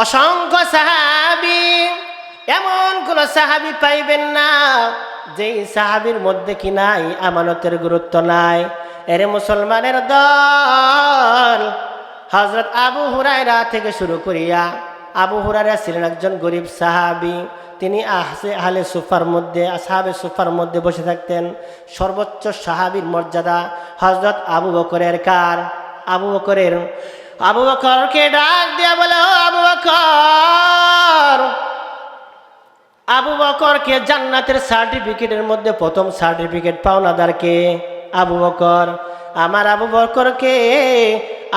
অসংখ্য সাহাবী, এমন কোন সাহাবী পাইবেন না যেই সাহাবীর মধ্যে কি নাই আমানতের গুরুত্ব নাই। এরে মুসলমানের দল, হযরত আবু হুরায়রা থেকে শুরু করিয়া, আবু হুরায়রা ছিলেন একজন গরিব সাহাবী। তিনি আহলে সুফার মধ্যে, আসহাবে সুফার মধ্যে বসে থাকতেন। সর্বোচ্চ সাহাবীর মর্যাদা হযরত আবু বকরের কার? আবু বকরকে ডাক দিয়া বলে, ও আবু বকর, আবু বকরকে জান্নাতের সার্টিফিকেটের মধ্যে প্রথম সার্টিফিকেট পাওনাদার কে? আবু বকর। আমার আবু বকরকে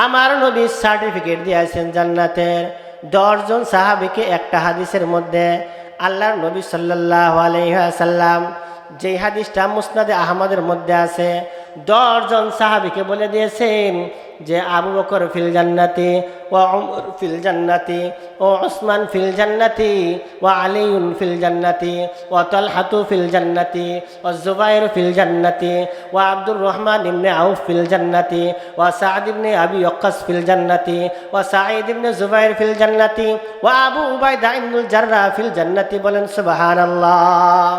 আমার নবী সার্টিফিকেট দিয়েছেন জান্নাতের। 10 জন সাহাবীকে একটা হাদিসের মধ্যে আল্লাহর নবী সাল্লাল্লাহু আলাইহি ওয়াসাল্লাম, যেই হাদিসটা মুসনাদে আহমদের মধ্যে আছে, 10 জন সাহাবীকে বলে দিয়েছেন যে আবু বকর ফিল জান্নাতি, ওয়া উমর ফিল জান্নাতি, ও উসমান ফিল জান্নাতি, ওয়া আলিউন ফিল জান্নাতি, ওয়া তালহাতু ফিল জান্নাতি, ওয়া জুবাইর ফিল জান্নাতি, ওয়া আব্দুর রহমান ইবনে আউফ ফিল জান্নাতি, ওয়া সাদ ইবনে আবি ওয়াক্কাস ফিল জান্নাতি, ওয়া সাঈদ ইবনে জুবাইর ফিল জান্নাতি, ওয়া আবু উবাইদা ইবনুল জাররাহ ফিল জান্নাতি। বলেন সুবহানাল্লাহ।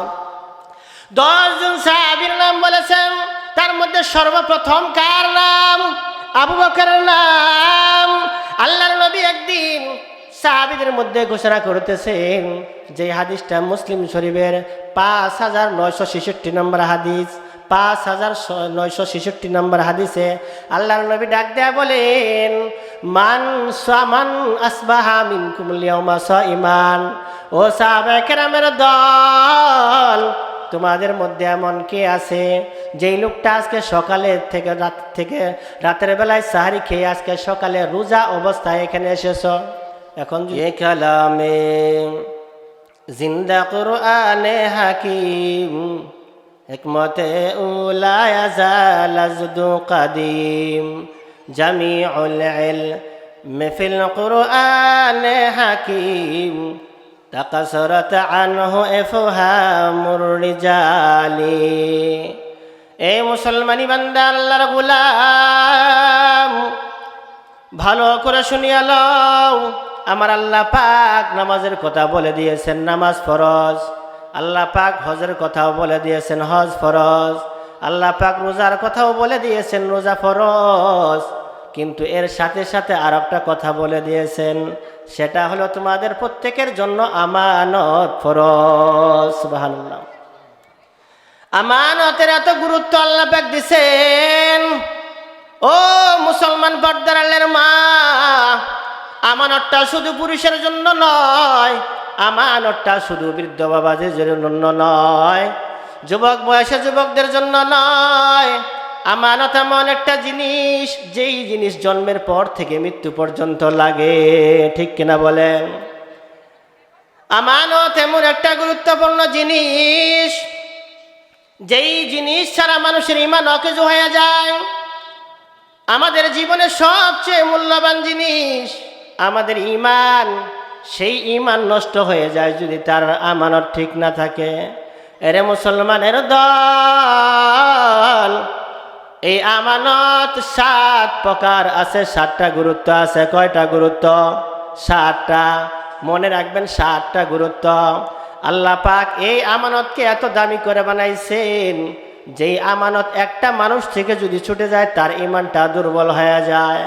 10 জন সাহাবীর নাম বলেছেন, তার মধ্যে সর্বপ্রথম কার নাম? আবু বকরের নাম। আল্লাহর নবী একদিন সাহাবীদের মধ্যে ঘোষণা করতেছেন, যে হাদিসটা মুসলিম শরীফের 5966 নম্বর হাদিস, 5966 নম্বর হাদিসে আল্লাহর নবী ডাক দেয়া বলেন, মান আসবাহা মিনকুমুল ইয়াওমা সাইমান। ও সাহাবায়ে কেরামের দল, তোমাদের মধ্যে এমন কে আছে যেই লোকটা আজকে সকালের থেকে রাতের বেলায় সাহারি খেয়ে আজকে সকালে রোজা অবস্থায় এখানে এসেছ? এখন এ কালামে জিন্দা কুরআনে হাকিম, হিকমতে উলা ইয়াজাল আজদু কাদিম, জামিউল ইলম ফিল কুরআনে হাকিম, তাকাসরত আনহু ইফহামুর রিজালি। এই মুসলমানি বান্দা, আল্লাহর গোলাম, ভালো করে শুনিয়া লও। আমার আল্লাহ পাক নামাজের কথা বলে দিয়েছেন, নামাজ ফরজ। আল্লাহ পাক হজের কথাও বলে দিয়েছেন, হজ ফরজ। আল্লাহ পাক রোজার কথাও বলে দিয়েছেন, রোজা ফরজ। কিন্তু এর সাথে সাথে আর একটা কথা বলে দিয়েছেন, সেটা হলো তোমাদের প্রত্যেকের জন্য আমানত ফরজ। সুবহানাল্লাহ। আমানতের এত গুরুত্ব আল্লাহ পাক দিয়েছেন। ও মুসলমান পর্দার আলের মা, আমানতটা শুধু পুরুষের জন্য নয়, আমানতটা শুধু বৃদ্ধ বাবাদের জন্য নয়, যুবক বয়সে যুবকদের জন্য নয়। আমানত এমন একটা জিনিস, যেই জিনিস জন্মের পর থেকে মৃত্যু পর্যন্ত লাগে, ঠিক কিনা বলেন? আমানত এমন একটা গুরুত্বপূর্ণ জিনিস, যেই জিনিস ছাড়া মানুষের ঈমান অকেজ হয়ে যায়। আমাদের জীবনের সবচেয়ে মূল্যবান জিনিস আমাদের ঈমান, সেই ঈমান নষ্ট হয়ে যায় যদি তার আমানত ঠিক না থাকে। এরে মুসলমানের দল, এই আমানত 7 প্রকার আছে, 7টা গুরুত্ব আছে। কয়টা গুরুত্ব? 7টা। মনে রাখবেন, 7টা গুরুত্ব। আল্লাহ পাক এই আমানতকে এত দামি করে বানাইছেন, যেই আমানত একটা মানুষ থেকে যদি ছুটে যায় তার ঈমানটা দুর্বল হয়ে যায়।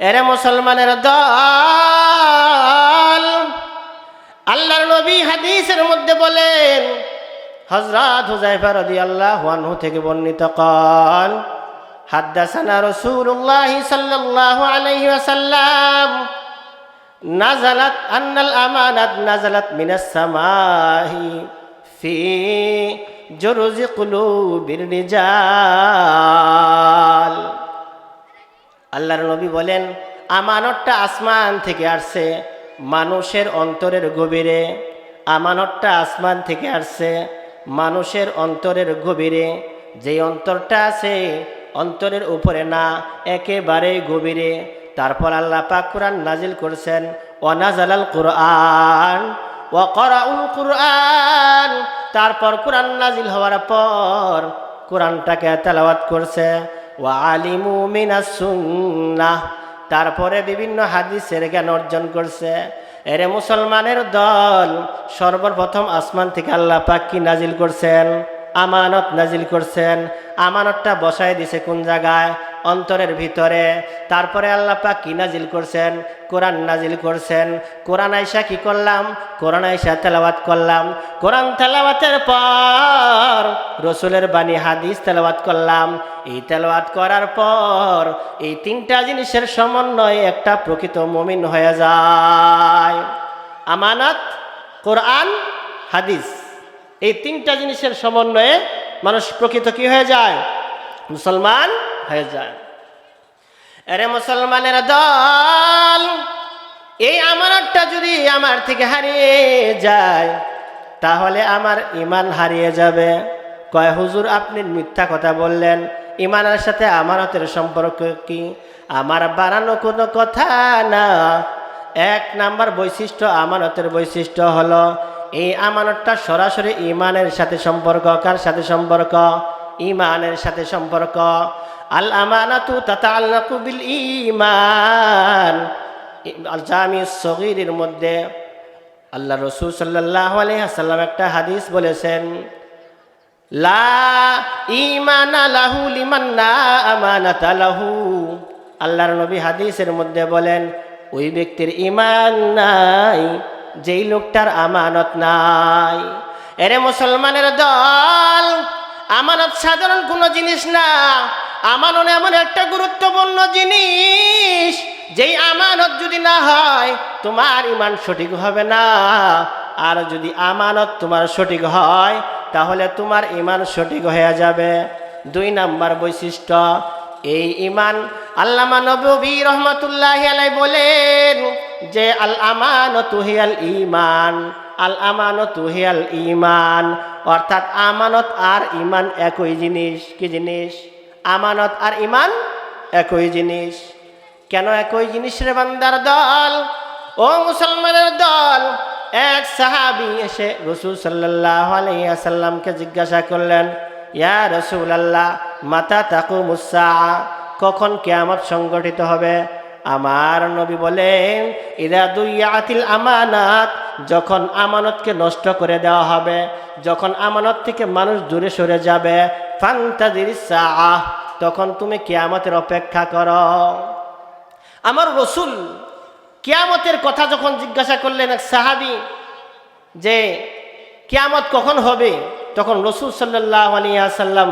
এরে মুসলমানের দল, আল্লাহর নবী হাদিসের মধ্যে বলেন, হযরত হুযায়ফা রাদিয়াল্লাহু আনহু থেকে বর্ণিত, قال حدثنا رسول الله صلى الله عليه وسلم نزلت أن الأمانة نزلت من السماء في جرز قلوب الرجال। আল্লাহর নবী বলেন, আমানতটা আসমান থেকে আসছে মানুষের অন্তরের গভীরে। আমানতটা আসমান থেকে আসছে মানুষের অন্তরের গভীরে। যেই অন্তরটা আছে অন্তরের উপরে না, একেবারে গভীরে। তারপর আল্লাহ পাক কোরআন নাজিল করছেন, ওয়া নাযালাল কুরআন ওয়া ক্বরাউল কুরআন। তারপর কোরআন নাজিল হওয়ার পর কোরআনটাকে তেলাওয়াত করছে, ওয়া আলিমু মিনাস সুন্নাহ। তারপরে বিভিন্ন হাদিসের জ্ঞান অর্জন করছে। এরে মুসলমানের দল, সর্বপ্রথম আসমান থেকে আল্লাহ পাক কি নাজিল করছেন? আমানত নাজিল করছেন। আমানতটা বসায় দিছে কোন জায়গায়? অন্তরের ভিতরে। তারপরে আল্লাহ পাক কি নাজিল করছেন? কোরআন নাজিল করছেন। কোরআন আইসা কি করলাম? কোরআন আইসা তেলাওয়াত করলাম। কোরআন তেলাওয়াতের পর রসুলের বাণী হাদিস তেলাওয়াত করলাম। এই তেলাওয়াত করার পর এই তিনটা জিনিসের সমন্বয়ে একটা প্রকৃত মুমিন হয়ে যায়। আমানত, কোরআন, হাদিস, এই তিনটা জিনিসের সমন্বয়ে মানুষ প্রকৃত কি হয়ে যায়? মুসলমান হয়ে যায়। আরে মুসলমানের দল, এই আমানতটা যদি আমার থেকে হারিয়ে যায় তাহলে আমার ঈমান হারিয়ে যাবে। কয় হুজুর আপনি মিথ্যা কথা বললেন, ঈমানের সাথে আমানতের সম্পর্ক কি? আমার বানানো কোনো কথা না। এক নাম্বার বৈশিষ্ট্য আমানতের বৈশিষ্ট্য হলো এই আমানতটা সরাসরি ঈমানের সাথে সম্পর্ক। কার সাথে সম্পর্ক? ঈমানের সাথে সম্পর্ক। আল আমানাতু তাতাআল্লাকু বিল ঈমান। আল জামি সগীরের মধ্যে আল্লাহ রসুল সাল্লাল্লাহু আলাইহি ওয়াসাল্লাম একটা হাদিস বলেছেন, লা ঈমানা লাহু লিমান লা আমানাতা লাহু। আল্লাহর নবী হাদিসের মধ্যে বলেন, ওই ব্যক্তির ঈমান নাই যেই লোকটার আমানত নাই। এরে মুসলমানের দল, আমানত সাধারণ কোনো জিনিস না। আমানত এমন একটা গুরুত্বপূর্ণ জিনিস, যেই আমানত যদি না হয় তোমার ঈমান সঠিক হবে না। আর যদি আমানত তোমার সঠিক হয় তাহলে তোমার ঈমান সঠিক হয়ে যাবে। দুই নাম্বার বৈশিষ্ট্য এই ঈমান। আল্লামা নববী রহমাতুল্লাহি আলাইহি বলেন যে আল আমানাতু হিয়াল ঈমান। আল আমানাতু হিয়াল ঈমান, অর্থাৎ আমানত আর ঈমান একই জিনিস। কি জিনিস? আমানত আর ঈমান একই জিনিস। কেন একই জিনিস রে বান্দার দল? ও মুসলমানের দল, এক সাহাবী এসে রাসূল সাল্লাল্লাহু আলাইহি ওয়াসাল্লামকে জিজ্ঞাসা করলেন, ইয়া রাসূলুল্লাহ মাতা তাকুমুস সাআ, কখন কিয়ামত সংগঠিত হবে? আমার নবী বলেন, ইযা দুইয়াতিল আমানাত, যখন আমানতকে নষ্ট করে দেওয়া হবে, যখন আমানত থেকে মানুষ দূরে সরে যাবে, ফান্তাজিরিস সাআ, তখন তুমি কিয়ামতের অপেক্ষা করো। আমার রসুল কিয়ামতের কথা যখন জিজ্ঞাসা করলেন এক সাহাবী যে কিয়ামত কখন হবে, তখন রসুল সাল্লাল্লাহু আলাইহি ওয়াসাল্লাম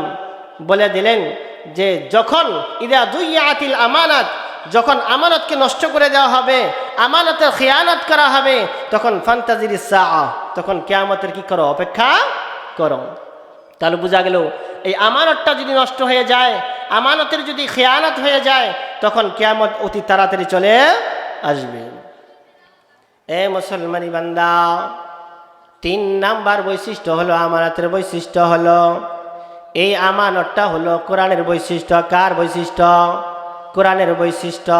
বলে দিলেন যে যখন ইদা দুইয়াতিল আমানাত, যখন আমানতকে নষ্ট করে দেওয়া হবে, আমানতের খিয়ানত করা হবে, তখন ফান্তাজিরিস সাআ, তখন কিয়ামতের কি করো? অপেক্ষা করো। তাহলে বোঝা গেল এই আমানতটা যদি নষ্ট হয়ে যায়, আমানতের যদি খিয়ানত হয়ে যায়, তখন কিয়ামত অতি তাড়াতাড়ি চলে আসবে। এ মুসলমানি বান্দা, তিন নাম্বার বৈশিষ্ট্য হলো আমানতের বৈশিষ্ট্য হলো এই আমানতটা হলো কোরআনের বৈশিষ্ট্য। কার বৈশিষ্ট্য? কোরআনের বৈশিষ্ট্য।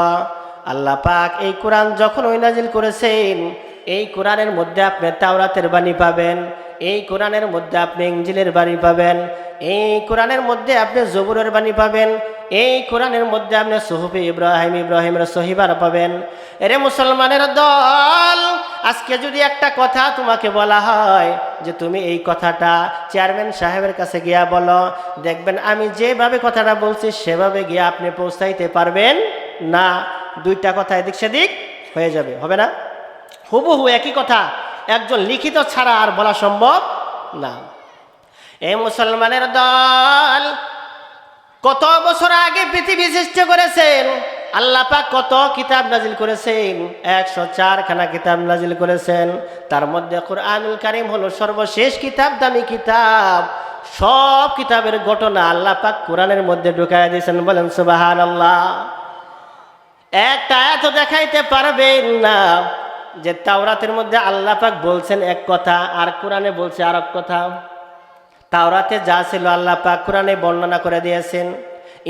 আল্লাহ পাক এই কোরআন যখন নাজিল করেছেন, এই কোরআনের মধ্যে আপনি তাওরাতের বাণী পাবেন, এই কোরআনের মধ্যে আপনি ইনজিলের বাণী পাবেন, এই কোরআনের মধ্যে আপনি জবুরের বাণী পাবেন, এই কোরআনের মধ্যে আপনি সুহুফে ইব্রাহিমের সহিবার পাবেন। এরে মুসলমানের দল, আজকে যদি একটা কথা তোমাকে বলা হয় যে তুমি এই কথাটা চেয়ারম্যান সাহেবের কাছে গিয়া বলো, দেখবেন আমি যেভাবে কথাটা বলছি সেভাবে গিয়ে আপনি পৌঁছাইতে পারবেন না। দুইটা কথা এদিক সেদিক হয়ে যাবে, হবে না? হুবহু একই কথা একজন লিখিত ছাড়া আর বলা সম্ভব না। এই মুসলমানের দল, কত বছর আগে পৃথিবী সৃষ্টি করেছেন আল্লাহ পাক, কত কিতাব নাজিল করেছেন, 104 খানা কিতাব নাজিল করেছেন। তার মধ্যে কুরআনুল কারীম হলো সর্বশেষ কিতাব, দামি কিতাব। সব কিতাবের ঘটনা আল্লাহ পাক কোরআনের মধ্যে ঢুকায় দিয়েছেন। বলেন সুবহানাল্লাহ। একটা আয়াত দেখাইতে পারবেন না যে তাওরাতের মধ্যে আল্লাহ পাক বলছেন এক কথা আর কোরআনে বলছে আর এক কথা। তাওরাতে যা ছিল আল্লাহ পাক কোরআনে বর্ণনা করে দিয়েছেন,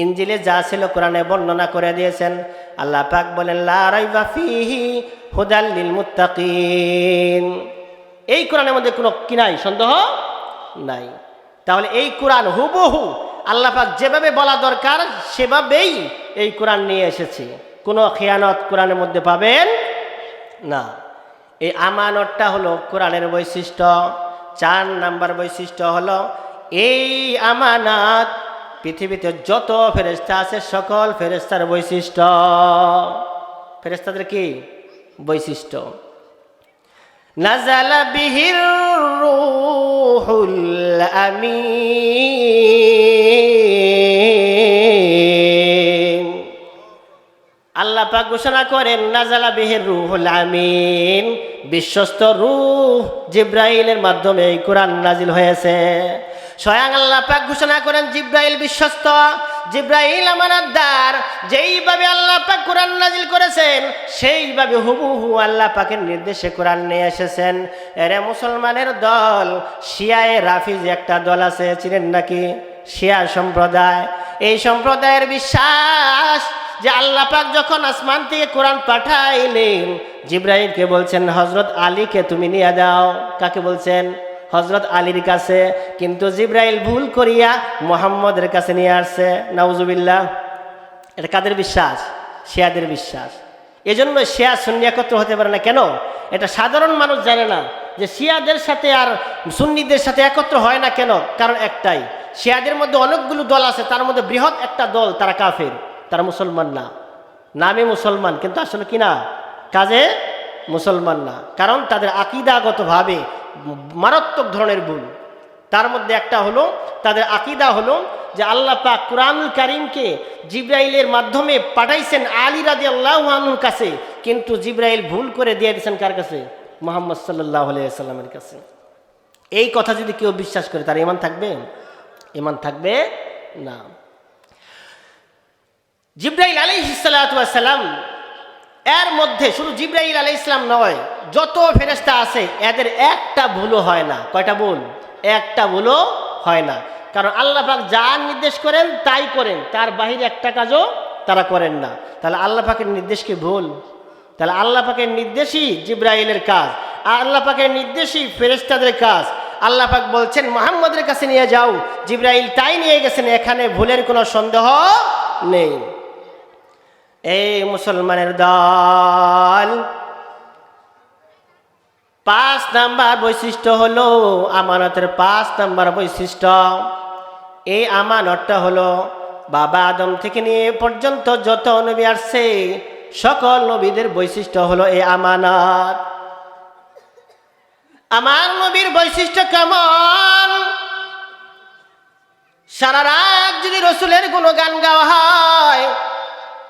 ইনজিলে যা ছিল কোরআনে বর্ণনা করে দিয়েছেন। আল্লাহ পাক বলেন লা রাইবা ফীহি হুদাল লিল মুত্তাকিন। এই কোরআনের মধ্যে কোনো কি নাই? সন্দেহ নাই। তাহলে এই কোরআন হুবহু আল্লাহ পাক যেভাবে বলা দরকার সেভাবেই এই কোরআন নিয়ে এসেছে। কোনো খেয়ানত কোরআনের মধ্যে পাবেন না। এই আমানতটা হলো কোরআনের বৈশিষ্ট্য। 4 নাম্বার বৈশিষ্ট্য হলো এই আমানত পৃথিবীতে যত ফেরেশতা আছে সকল ফেরেশতার বৈশিষ্ট্য। ফেরেশতাদের কি বৈশিষ্ট্য? নাযালা বিহির রূহুল আমিন। আল্লাহ পাক ঘোষণা করেন নাযালা বিহির রূহুল আমিন, বিশ্বস্ত রূহ জিবরাইলের মাধ্যমে এই কোরআন নাজিল হয়েছে। স্বয়ং আল্লাহ পাক ঘোষণা করেন জিবরাইল বিশ্বস্ত, জিবরাইল আমানতদার। যেইভাবে আল্লাহ পাক কোরআন নাজিল করেছেন সেইভাবে হুবহু আল্লাহ পাকের নির্দেশে কোরআন নিয়ে এসেছেন। এরে মুসলমানের দল, শিয়ায়ে রাফিজ একটা দল আছে, চিনেন নাকি? শিয়া সম্প্রদায়। এই সম্প্রদায়ের বিশ্বাস যে আল্লাহ পাক যখন আসমান থেকে কোরআন পাঠাইলেন, জিবরাইলকে বলছেন হযরত আলীকে তুমি নিয়ে দাও। কাকে বলছেন? হযরত আলীর কাছে। কিন্তু জিবরাইল ভুল করিয়া মুহাম্মদের কাছে নিয়ে আসছে। নাউজুবিল্লাহ। এটা কাদের বিশ্বাস? শিয়াদের বিশ্বাস। এজন্য শিয়া সুন্নি একত্র হতে পারে না। কেন? এটা সাধারণ মানুষ জানে না যে শিয়াদের সাথে আর সুন্নিদের সাথে একত্র হয় না কেন। কারণ একটাই, শিয়াদের মধ্যে অনেকগুলো দল আছে, তার মধ্যে বৃহৎ একটা দল তারা কাফের, তারা মুসলমান না। নামে মুসলমান কিন্তু আসলে কি না, কাজে মুসলমান না। কারণ তাদের আকীদাগতভাবে মারাত্মক ধরনের ভুল। তার মধ্যে একটা হলো তাদের আকীদা হলো যে আল্লাহ পাক কুরআনুল কারীমকে জিবরাইলের মাধ্যমে পাঠাইছেন আলী রাদিয়াল্লাহু আনহুর কাছে, কিন্তু জিবরাইল ভুল করে দিয়ে দিয়েছেন কার কাছে? মুহাম্মদ সাল্লাল্লাহু আলাইহি ওয়াসাল্লামের কাছে। এই কথা যদি কেউ বিশ্বাস করে তার ঈমান থাকবে? ঈমান থাকবে না। জিবরাইল আলাইহিস সালাতু ওয়াস সালাম এর মধ্যে শুধু জিবরাইল আলাইহিস সালাম নয়, যত ফেরেশতা আছে এদের একটা ভুলও হয় না। কয়টা ভুল? একটা ভুলও হয় না। কারণ আল্লাহ পাক যা নির্দেশ করেন তাই করেন, তার বাহিরে একটা কাজও তারা করেন না। তাহলে আল্লাহ পাকের নির্দেশ কি ভুল? তাহলে আল্লাহ পাকের নির্দেশই জিবরাইলের কাজ, আল্লাহ পাকের নির্দেশই ফেরেশতাদের কাজ। আল্লাহ পাক বলছেন মুহাম্মদের কাছে নিয়ে যাও, জিবরাইল তাই নিয়ে গেছেন, এখানে ভুলের কোনো সন্দেহ নেই। এই মুসলমানের দল, 5 নাম্বার বৈশিষ্ট্য হলো আমানতের 5 নাম্বার বৈশিষ্ট্য। এই আমানতটা হলো বাবা আদম থেকে নিয়ে পর্যন্ত যত নবী আসছে সকল নবীদের বৈশিষ্ট্য হলো এই আমানত। আমার নবীর বৈশিষ্ট্য কেমন? সারা রাত যদি রসুলের গুণগান গাওয়া হয়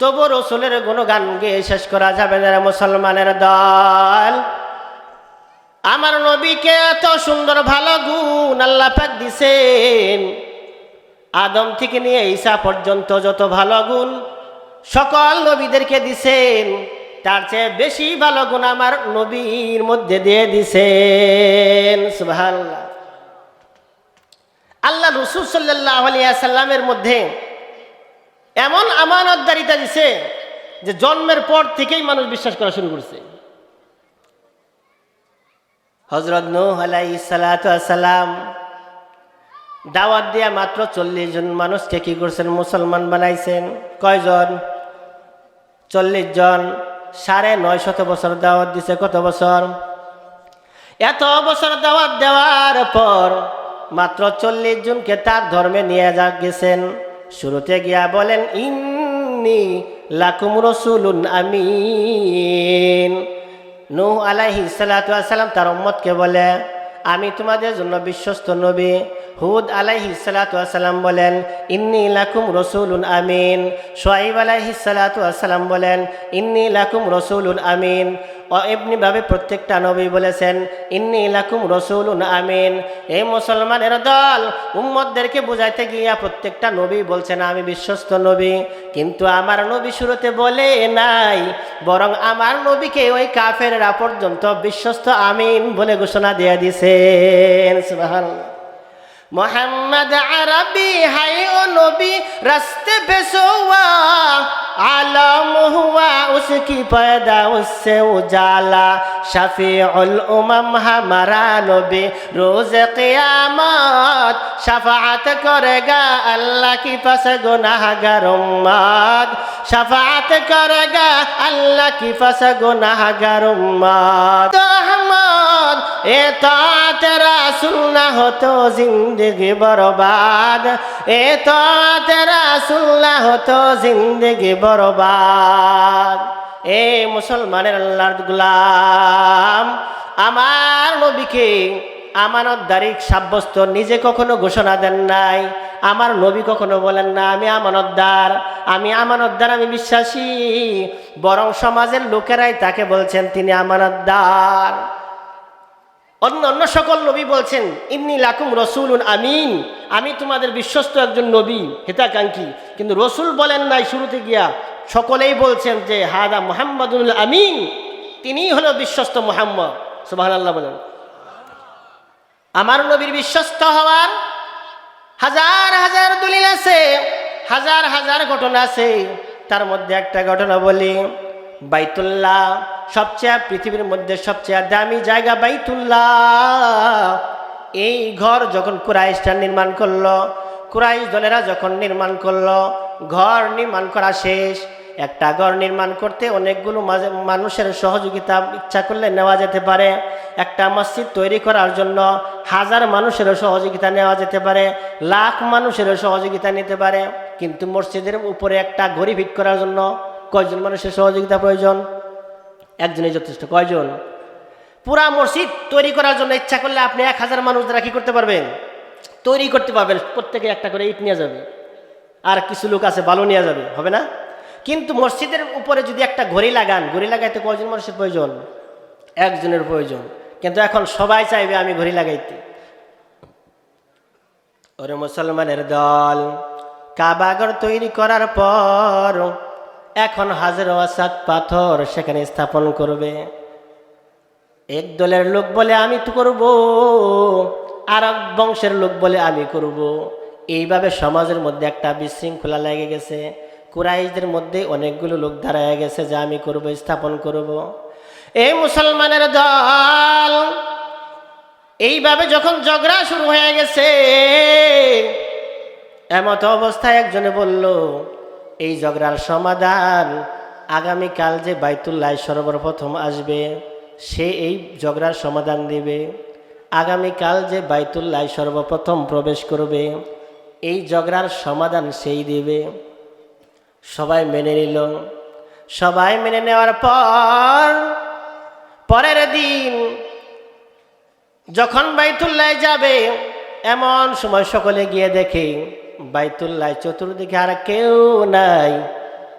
তবু রসুলের গুণগান গেয়ে শেষ করা যাবে না। মুসলমানের দল, আমার নবীকে এত সুন্দর ভালো গুণ আল্লাহ পাক দিছেন, আদম থেকে নিয়ে ঈসা পর্যন্ত যত ভালো গুণ সকল নবীদেরকে দিছেন, তার চেয়ে বেশি ভালো গুণ আমার নবীর মধ্যে দিয়ে দিছেন। সুবহানাল্লাহ। আল্লাহ রাসূল সাল্লাল্লাহু আলাইহি ওয়াসাল্লামের মধ্যে এমন আমানতদারিতা দিছে যে জন্মের পর থেকেই মানুষ বিশ্বাস করা শুরু করছে। হযরত নূহ আলাইহিস সালাতু ওয়াস সালাম দাওয়াত দিয়া মাত্র 40 জন মানুষকে কি করছেন? মুসলমান বানাইছেন। কয়জন? 40 জন। 950 বছর দাওয়াত দিছে। কত বছর? এত বছর দাওয়াত দেওয়ার পর মাত্র 40 জনকে তার ধর্মে নিয়ে গেছেন। শুরুতে গিয়া বলেন ইন্নী লাকুম রাসূলুন আমিন। নূহ আলাইহিস সালাতু ওয়াস সালাম তার উম্মতকে বলে আমি তোমাদের জন্য বিশ্বস্ত নবী। হুদ আলাইহিস সালাতু ওয়াস সালাম বলেন ইন্নী লাকুম রাসূলুন আমিন। শুআয়ব আলাইহিস সালাতু ওয়াস সালাম বলেন ইন্নী লাকুম রাসূলুন আমিন। এমনিভাবে প্রত্যেকটা নবী বলেছেন ইন্নী লাকুম রাসূলুন আমিন। এই মুসলমানের দল উম্মতদেরকে বুঝাইতে গিয়া প্রত্যেকটা নবী বলছেন আমি বিশ্বস্ত নবী, কিন্তু আমার নবী শুরুতে বলে নাই, বরং আমার নবীকে ওই কাফেররা পর্যন্ত বিশ্বস্ত আমিন বলে ঘোষণা দিয়ে দিয়েছেন। সুবহানাল্লাহ। मोहम्मद अरबी है ओ नबी रास्ते पे सोवा, आलम हुआ उसकी पैदा उससे उजाला, शफीउल उमम हमारा नबी रोज क़यामत शफाअत करेगा अल्लाह की पास गुनाहगार उम्मत, शफाअत करेगा अल्लाह की पास गुनाहगार उम्मत। এতাতে রাসূল না হতো জিন্দেগি বরবাদ, এতাতে রাসূল না হতো জিন্দেগি বরবাদ। এ মুসলমানের আল্লাহর গোলাম, আমার নবীকে আমানতদারি সাব্যস্ত নিজে কখনো ঘোষণা দেন নাই। আমার নবী কখনো বলেন না আমি আমানতদার, আমি আমানতদার, আমি বিশ্বাসী। বরং সমাজের লোকেরাই তাকে বলছেন তিনি আমানতদার। অন্য অন্য সকল নবী বলছেন ইন্নী লাকুম রসুলুন আমিন, আমি তোমাদের বিশ্বস্ত একজন নবী হিতাকাঙ্ক্ষী। কিন্তু রসুল বলেন নাই শুরুতে গিয়া, সকলেই বলছেন যে হাদা মুহাম্মাদুল আমিন, তিনিই হলো বিশ্বস্ত মুহাম্মদ। সুবহানাল্লাহ বলেন। আমার নবীর বিশ্বস্ত হওয়ার হাজার হাজার দলিল আছে, হাজার হাজার ঘটনা আছে। তার মধ্যে একটা ঘটনা বলি। বাইতুল্লাহ, সবচেয়ে পৃথিবীর মধ্যে সবচেয়ে দামি জায়গা বাইতুল্লাহ। এই ঘর যখন কুরাইশরা নির্মাণ করলো, কুরাইশ দলেরা যখন নির্মাণ করলো, ঘর নির্মাণ করা শেষ। একটা ঘর নির্মাণ করতে অনেকগুলো মানুষের সহযোগিতা ইচ্ছা করলে নেওয়া যেতে পারে। একটা মসজিদ তৈরি করার জন্য হাজার মানুষেরও সহযোগিতা নেওয়া যেতে পারে, লাখ মানুষেরও সহযোগিতা নিতে পারে। কিন্তু মসজিদের উপরে একটা ঘড়ি ফিট করার জন্য কয়জন মানুষের সহযোগিতা প্রয়োজন? একজনই যথেষ্ট। কয়জন? পুরা মসজিদ তৈরি করার জন্য ইচ্ছা করলে আপনি 1000 মানুষ দ্বারা কি করতে পারবেন? তৈরি করতে পারবেন। প্রত্যেকে একটা করে ইট নিয়ে যাবে, আর কিছু লোক আছে বালু নিয়ে যাবে, হবে না? কিন্তু মসজিদের উপরে যদি একটা ঘড়ি লাগান, ঘড়ি লাগাইতে কয়জন মানুষের প্রয়োজন? একজনের প্রয়োজন। কিন্তু এখন সবাই চাইবে আমি ঘড়ি লাগাইতে। ওরে মুসলমানের দল, কাবাঘর তৈরি করার পর এখন হাজর আসাদ পাথর সেখানে স্থাপন করবে। এক দলের লোক বলে আমি তো করব, আর এক বংশের লোক বলে আমি করব। এইভাবে সমাজের মধ্যে একটা বিশৃঙ্খলা লেগে গেছে। কুরাইশদের মধ্যে অনেকগুলো লোক দাঁড়ায় গেছে যে আমি করব, স্থাপন করব। এই মুসলমানের দল এইভাবে যখন ঝগড়া শুরু হয়ে গেছে, এমত অবস্থায় একজনে বলল এই ঝগড়ার সমাধান আগামীকাল যে বাইতুল্লাহ সর্বপ্রথম আসবে সে এই ঝগড়ার সমাধান দিবে। আগামীকাল যে বাইতুল্লাহ সর্বপ্রথম প্রবেশ করবে এই ঝগড়ার সমাধান সেই দিবে। সবাই মেনে নিল। সবাই মেনে নেওয়ার পর পরের দিন যখন বাইতুল্লাহ যাবে, এমন সময় সকলে গিয়ে দেখে বাইতুল্লাহ চতুর্দিকে আর কেউ নাই,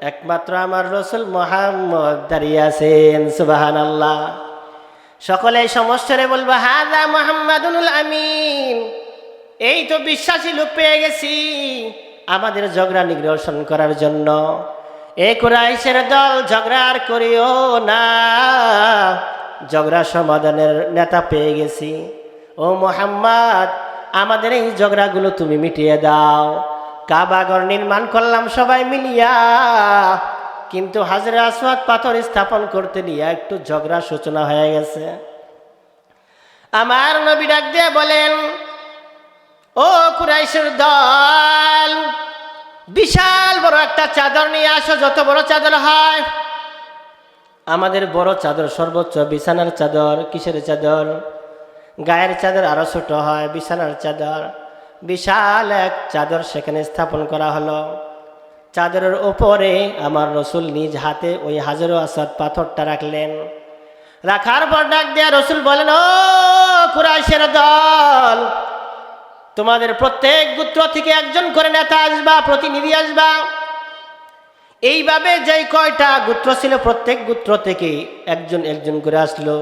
একমাত্র আমার রসুল মুহাম্মদ দাঁড়িয়ে আছেন। সুবহানাল্লাহ। সকলে সমস্যারে বলবো হাযা মুহাম্মাদুল আমিন, এই তো বিশ্বাসী লোক পেয়ে গেছি আমাদের ঝগড়া নিরসন করার জন্য। এ কুরাইশের দল ঝগড়া আর করিও না, ঝগড়া সমাধানের নেতা পেয়ে গেছি। ও মুহাম্মদ, আমাদের এই ঝগড়াগুলো তুমি মিটিয়ে দাও। কাবাঘর নির্মাণ করলাম সবাই মিলিয়া, কিন্তু হাজরে আসওয়াদ পাথর স্থাপন করতে নিয়ে একটু ঝগড়া সূচনা হয়ে গেছে। আমার নবী ডাক দিয়ে বলেন, ও কুরাইশের দল, বিশাল বড় একটা চাদর নিয়ে আসো, যত বড় চাদর হয়। আমাদের বড় চাদর সর্বোচ্চ বিছানার চাদর। কিসের চাদর? গায়ের চাদর আরো ছোট হয়, বিছানার চাদর। বিশাল এক চাদর সেখানে স্থাপন করা হলো। চাদরের ওপরে আমার রসুল নিজ হাতে ওই হাজর আসওয়াদ পাথরটা রাখলেন। রাখার পর ডাক দিয়ে রসুল বলেন, ও কুরাইশের দল, তোমাদের প্রত্যেক গোত্র থেকে একজন করে নেতা আসবা, প্রতিনিধি আসবা। এইভাবে যেই কয়টা গোত্র ছিল প্রত্যেক গোত্র থেকে একজন একজন করে আসলো।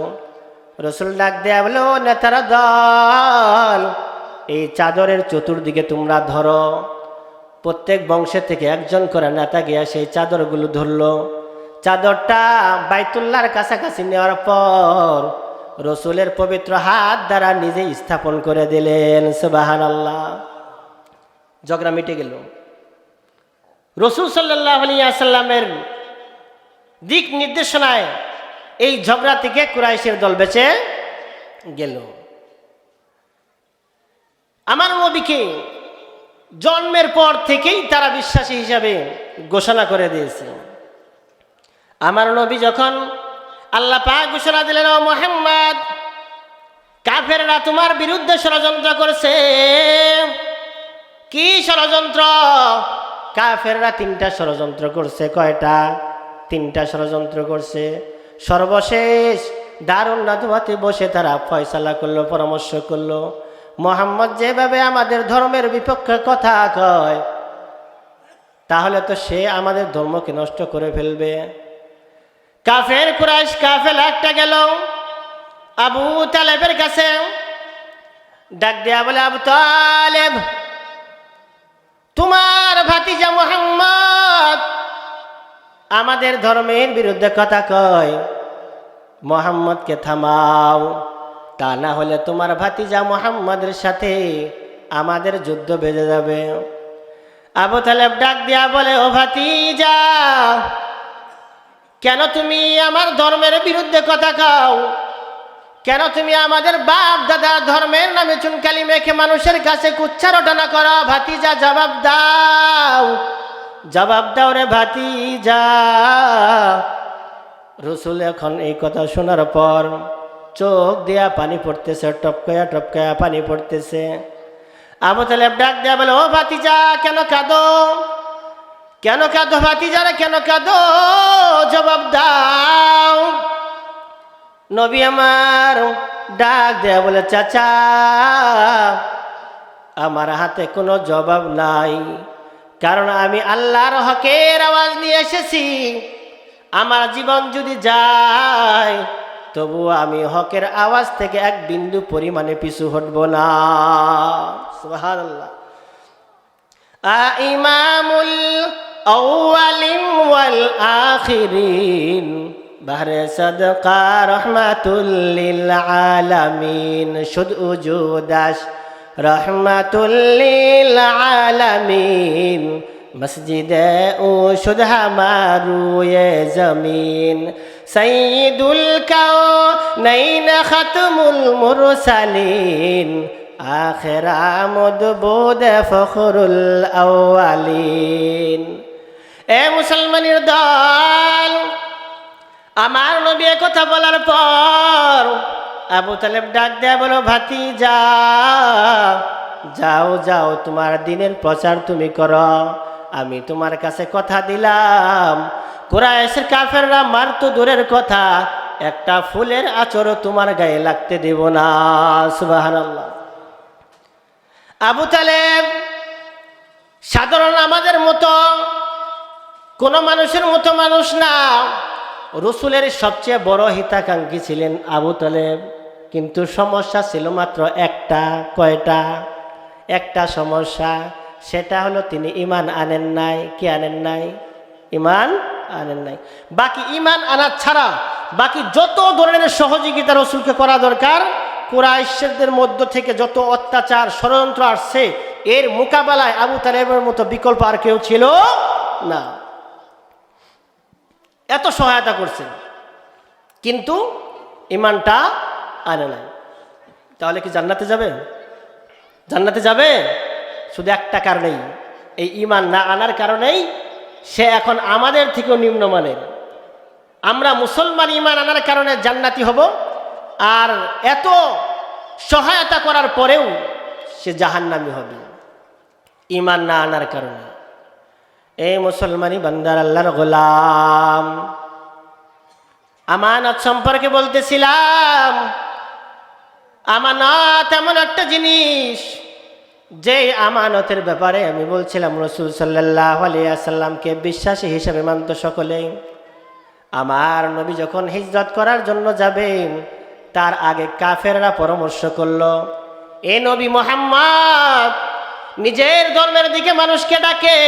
রসুল ডাক দেয়া বলো, নেতারা দল, এই চাদরের চতুর্দিকে তোমরা ধরো। প্রত্যেক বংশের থেকে একজন করে নেতা গিয়া সেই চাদরগুলো ধরলো। চাদরটা বাইতুল্লাহর কাছাকাছি নেওয়ার পর রসুলের পবিত্র হাত দ্বারা নিজে স্থাপন করে দিলেন। সুবহানাল্লাহ। ঝগড়া মিটে গেল। রসুল সাল্লাল্লাহু আলাইহি ওয়াসাল্লামের দিক নির্দেশনায় এই ঝগড়া থেকে কুরাইশের দল বেঁচে গেল। আমার নবীকে জন্মের পর থেকেই তারা বিশ্বাসী হিসাবে ঘোষণা করে দিয়েছে। আমার নবী যখন আল্লাহ পাক ঘোষণা দিলেন, ও মুহাম্মদ, কাফেররা তোমার বিরুদ্ধে ষড়যন্ত্র করছে। কি ষড়যন্ত্র? কাফেররা তিনটা ষড়যন্ত্র করছে। কয়টা? তিনটা ষড়যন্ত্র করছে। সর্বশেষ দারুন নাদওয়াতে বসে তারা ফয়সালা করলো, পরামর্শ করলো, মুহাম্মদ যেভাবে আমাদের ধর্মের বিপক্ষে কথা কয় তাহলে তো সে আমাদের ধর্মকে নষ্ট করে ফেলবে। কাফের কুরাইশ কাফেলা একটা গেল আবু তালেবের কাছে, ডাক দেয়া বলে, আবু তালেব, তোমার ভাতিজা মুহাম্মদ আমাদের ধর্মের বিরুদ্ধে কথা কয়, মুহাম্মদকে থামাও, তা না হলে তোমার ভাতিজা মুহাম্মদের সাথে আমাদের যুদ্ধ বেজে যাবে। আবু তালেব ডাক দিয়া বলে, ও ভাতিজা, কেন তুমি আমার ধর্মের বিরুদ্ধে কথা কও? কেন তুমি আমাদের বাপ দাদা ধর্মের নামে চুনকালি মেখে মানুষের কাছে কুচ্ছা রটনা করো? ভাতিজা জবাব দাও, জবাব দাও রে ভাতিজা। রসুল এখন এই কথা শোনার পর চোখ দিয়া পানি পড়তেছে, টপকায়া টপকায়া পানি পড়তেছে। আবু তালেব ডাক দেয়া বলে, ও ভাতিজা, কেন কাঁদো? কেন কাঁদো ভাতিজারে, কেন কাঁদো? জবাব দাও। নবী আমার ডাক দেয়া বলে, চাচা, আমার হাতে কোনো জবাব নাই, কারণ আমি আল্লাহর হকের আওয়াজ নিয়ে এসেছি। আমার জীবন যদি যায় তবুও আমি হকের আওয়াজ থেকে এক বিন্দু পরিমাণে পিছু হটব না। সুবহানাল্লাহ। ইমামুল আউয়ালিন ওয়াল আখিরিন, বাহরে সাদকা রহমাতুল লিল আলামিন, শুদ উজুদাস রহমাতুল লিল আলামিন, মসজিদে ও শুদ হামারুয়ে জমিন, সৈয়দুল কাওনাইন খাতমুল মুরসালিন, আখির আমদ বুদ ফখরুল আউয়ালিন। এ মুসলমানের দল, আমার নবী কথা বলার পর আবু তালেব ডাক দেয়া বলো, ভাতিজা, যাও যাও, তোমার দিনের প্রচার তুমি করো। আমি তোমার কাছে কথা দিলাম, কুরাইশের কাফেররা মারতো দূরের কথা, একটা ফুলের আঁচড়ও তোমার গায়ে লাগতে দেব না। সুবহানাল্লাহ। আবু তালেব সাধারণ আমাদের মতো কোন মানুষের মতো মানুষ না, রসুলের সবচেয়ে বড় হিতাকাঙ্ক্ষী ছিলেন আবু তালেব। কিন্তু সমস্যা ছিল মাত্র একটা। কয়টা? একটা সমস্যা, সেটা হলো তিনি ঈমান আনেন নাই। কি আনেন নাই? ঈমান আনেন নাই। বাকি ঈমান আনা ছাড়া বাকি যত ধরনের সহযোগিতা রসুলকে করা দরকার, কুরাইশদের মধ্য থেকে যত অত্যাচার ষড়যন্ত্র আসছে, এর মোকাবেলায় আবু তালেবের মতো বিকল্প আর কেউ ছিল না। এত সহায়তা করছেন, কিন্তু ঈমানটা আনে নাই। তাহলে কি জান্নাতে যাবে? জান্নাতে যাবে শুধু একটা কারণেই, এই ঈমান না আনার কারণেই সে এখন আমাদের থেকেও নিম্নমানের। আমরা মুসলমান ঈমান আনার কারণে জান্নাতি হব, আর এত সহায়তা করার পরেও সে জাহান্নামী হবে ঈমান না আনার কারণে। এই মুসলমানি বান্দার আল্লাহর গোলাম, আমানত সম্পর্কে বলতেছিলাম। আমানত এমন একটা জিনিস, যে আমানতের ব্যাপারে আমি বলছিলাম রাসূল সাল্লাল্লাহু আলাইহি ওয়াসাল্লামকে বিশ্বাসী হিসেবে মানত সকলেই। আমার নবী যখন হিজরত করার জন্য যাবেন, তার আগে কাফেররা পরামর্শ করলো, এ নবী মুহাম্মদ নিজের ধর্মের দিকে মানুষকে ডাকে,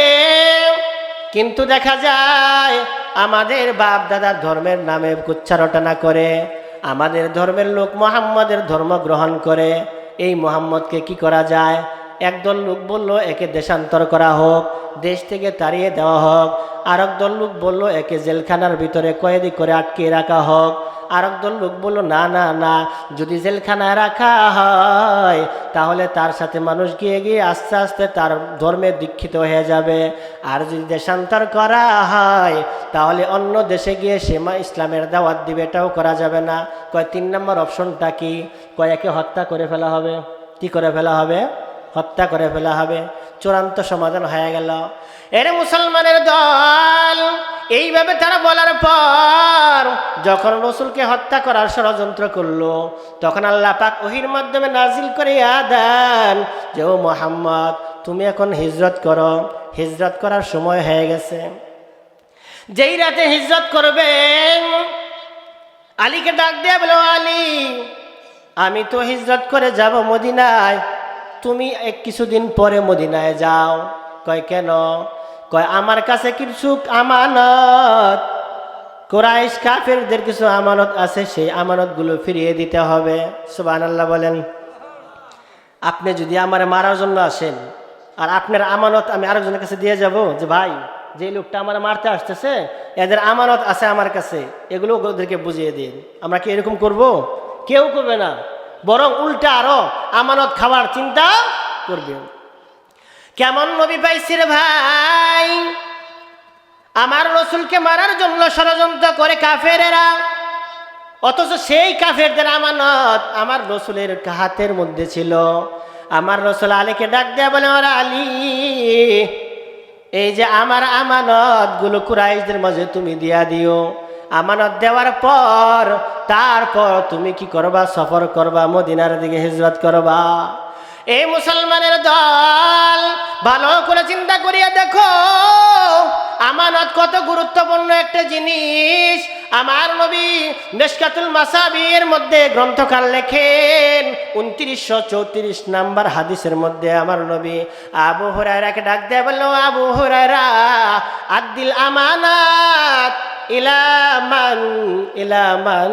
কিন্তু দেখা যায় আমাদের বাপ দাদার ধর্মের নামে কুচ্ছা রটনা করে, আমাদের ধর্মের লোক মুহাম্মদের ধর্ম গ্রহণ করে। এই মুহাম্মদকে কি করা যায়? একদল লোক বলল একে দেশান্তর করা হোক, দেশ থেকে তাড়িয়ে দেওয়া হোক। আর একদল লোক বলল একে জেলখানার ভিতরে কয়েদি করে আটকে রাখা হোক। আর একদল লোক বলল, না না না, যদি জেলখানায় রাখা হয় তাহলে তার সাথে মানুষ গিয়ে গিয়ে আস্তে আস্তে তার ধর্মে দীক্ষিত হয়ে যাবে। আর যদি দেশান্তর করা হয় তাহলে অন্য দেশে গিয়ে সে ইসলামের দাওয়াত দিবে, এটাও করা যাবে না। কয় 3 নম্বর অপশনটা কি? কয় একে হত্যা করে ফেলা হবে। কি করে ফেলা হবে? হত্যা করে ফেলা হবে। চূড়ান্ত সমাধান হয়ে গেল। এর মুসলমানের দল এইভাবে তারা বলার পর যখন রসুলকে হত্যা করার ষড়যন্ত্র করলো, তখন আল্লাহ পাক ওহীর মাধ্যমে নাজিল করে দেন যে, ও মুহাম্মদ, তুমি এখন হিজরত করো। হিজরত করার সময় হয়ে গেছে। যেই রাতে হিজরত করবেন, আলীকে ডাক দিয়ে বলো, আলী, আমি তো হিজরত করে যাব মদিনায়, তুমি কিছুদিন পরে মদিনায় যাও। কয় কেন? কয় আমার কাছে কিছু আমানত, কুরাইশ কাফেরদের কিছু আমানত আছে, সেই আমানতগুলো ফিরিয়ে দিতে হবে। সুবহানাল্লাহ বলেন। আপনি যদি আমার মারার জন্য আসেন আর আপনার আমানত আমি আরেকজনের কাছে দিয়ে যাব, যে ভাই, যে লোকটা আমার মারতে আসতেছে এদের আমানত আছে আমার কাছে, এগুলো ওদেরকে বুঝিয়ে দিন। আমরা কি এরকম করব? কেউ করবে না, বরং উল্টা আরো আমানত খাওয়ার চিন্তা করবে। কেমন নবী পাইছি রে ভাই! আমার রসুলকে মারার জন্য ষড়যন্ত্র করে কাফেরেরা, অথচ সেই কাফেরদের আমানত আমার রসুলের হাতের মধ্যে ছিল। আমার রসুল আলীকে ডাক দেয়া বলে, ওরা আলী, এই যে আমার আমানত গুলো কুরাইশদের মাঝে তুমি দিয়া দিও। আমানত দেওয়ার পর তারপর তুমি কি করবা? সফর করবা, মদিনার দিকে হিজরত করবা। এই মুসলমানের দল, ভালো করে চিন্তা করিয়া দেখো আমানত কত গুরুত্বপূর্ণ একটা জিনিস। আমার নবী মিশকাতুল মাসাবির মধ্যে গ্রন্থকার লেখেন 2934 নাম্বার হাদিসের মধ্যে আমার নবী আবু হুরায়রাকে ডাক দেয়া বলল, আবু হুরায়রা, আদ্দিল আমানাত ইলামান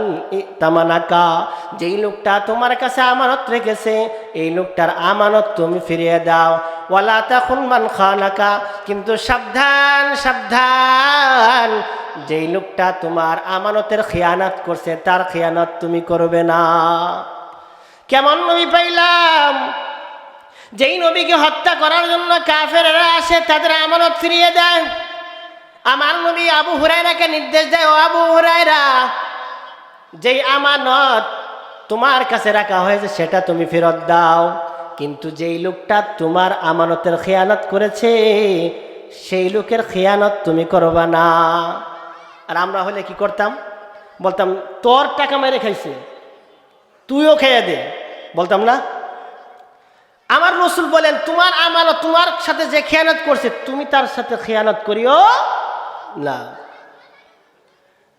তামানাকা, যেই লোকটা তোমার কাছে আমানত রেখেছে এই লোকটার আমানত তুমি ফিরিয়ে দাও। ওয়ালা তাখুন মান খানাকা, কিন্তু সাবধান সাবধান, যেই লোকটা তোমার আমানতের খিয়ানত করছে তার খিয়ানত তুমি করবে না। কেমন নবী পাইলাম? যেই নবীকে হত্যা করার জন্য কাফেররা আসে তাদের আমানত ফিরিয়ে দেয়। আমার নবী আবু হুরায়রাকে নির্দেশ দেয়, ও আবু হুরায়রা, যেই আমানত তোমার কাছে রাখা হয়েছে সেটা তুমি ফেরত দাও, কিন্তু যেই লোকটা তোমার আমানতের খেয়ানত করেছে সেই লোকের খেয়ানত তুমি করবা না। আর আমরা হলে কি করতাম? বলতাম, তোর টাকা মেরে খাইছে, তুইও খেয়ে দে, বলতাম না? আমার রসুল বলেন, তোমার আমানত, তোমার সাথে যে খেয়ানত করছে তুমি তার সাথে খেয়ানত করিও না।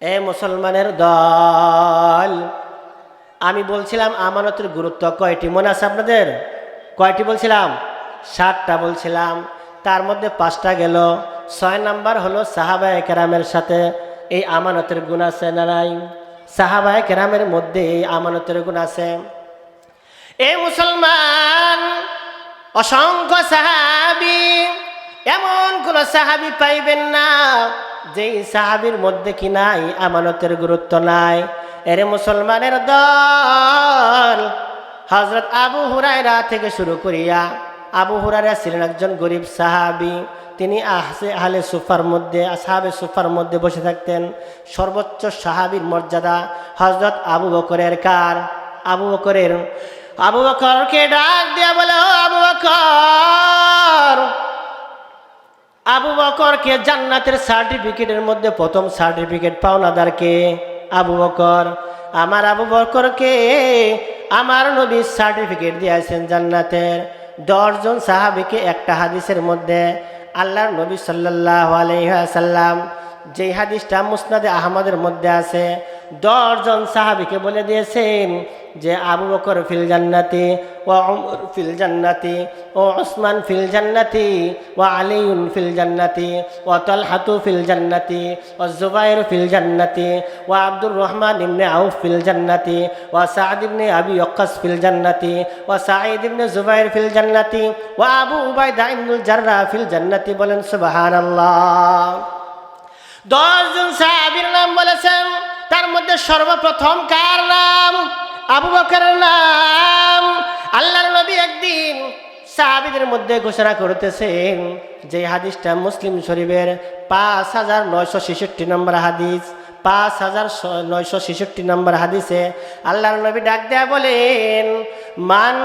এ মুসলমানের দল, আমি বলছিলাম আমানতের গুরুত্ব কয়টি মনে আছে আপনাদের? কয়টি বলছিলাম? 7টা বলছিলাম। তার মধ্যে 5টা গেল। 6 নাম্বার হলো সাহাবায়ে কেরামের সাথে এই আমানতের গুণ আছে না নাই? সাহাবায়ে কেরামের মধ্যে এই আমানতের গুণ আছে। এ মুসলমান, অসংখ্য সাহাবী, এমন কোন সাহাবী পাইবেন না যেই সাহাবীর মধ্যে কি নাই আমানতের গুরুত্ব নাই। এরে মুসলমানের দল, হযরত আবু হুরায়রা থেকে শুরু করিয়া, আবু হুরায়রা ছিলেন একজন গরিব সাহাবী। তিনি আহলে সুফার মধ্যে, আসহাবে সুফার মধ্যে বসে থাকতেন। সর্বোচ্চ সাহাবীর মর্যাদা হযরত আবু বকরের কার? আবু বকরের। আবু বকরকে ডাক দিয়া বলে, আবু বকর, আবু বকরকে জান্নাতের সার্টিফিকেটের মধ্যে প্রথম সার্টিফিকেট পাওনাদার কে? আবু বকর। আমার আবু বকরকে আমার নবী সার্টিফিকেট দিয়েছেন জান্নাতের। 10 জন সাহাবীকে একটা হাদিসের মধ্যে আল্লাহর নবী সাল্লাল্লাহু আলাইহি ওয়াসাল্লাম, যেই হাদিসটা মুসনাদে আহমদের মধ্যে আছে, 10 জন সাহাবীকে বলে দিয়েছেন যে আবু বকর ফিল জান্নাতি, ওয়া উমর ফিল জান্নাতি, ও উসমান ফিল জান্নাতি, ওয়া আলিউন ফিল জান্নাতি, ওয়া তালহাতু ফিল জান্নাতি, ওয়া জুবাইর ফিল জান্নাতি, ওয়া আব্দুর রহমান ইবনে আউফ ফিল জান্নাতি, ওয়া সাদ ইবনে আবি ওয়াক্কাস ফিল জান্নাতি, ওয়া সাঈদ ইবনে জুবাইর ফিল জান্নাতি, ওয়া আবু উবাইদা ইবনুল জাররাহ ফিল জান্নাতি। বলেন সুবহানাল্লাহ। 10 জন সাহাবীর নাম বলেছেন, তার মধ্যে সর্বপ্রথম কার নাম? আবু বকরের নাম। আল্লাহর নবী একদিন সাহাবীদের মধ্যে ঘোষণা করতেছেন, যে হাদিসটা মুসলিম শরীফের 5966 নম্বর হাদিস, 5966 নম্বর হাদিসে আল্লাহর নবী ডাক দেয়া বলেন, মান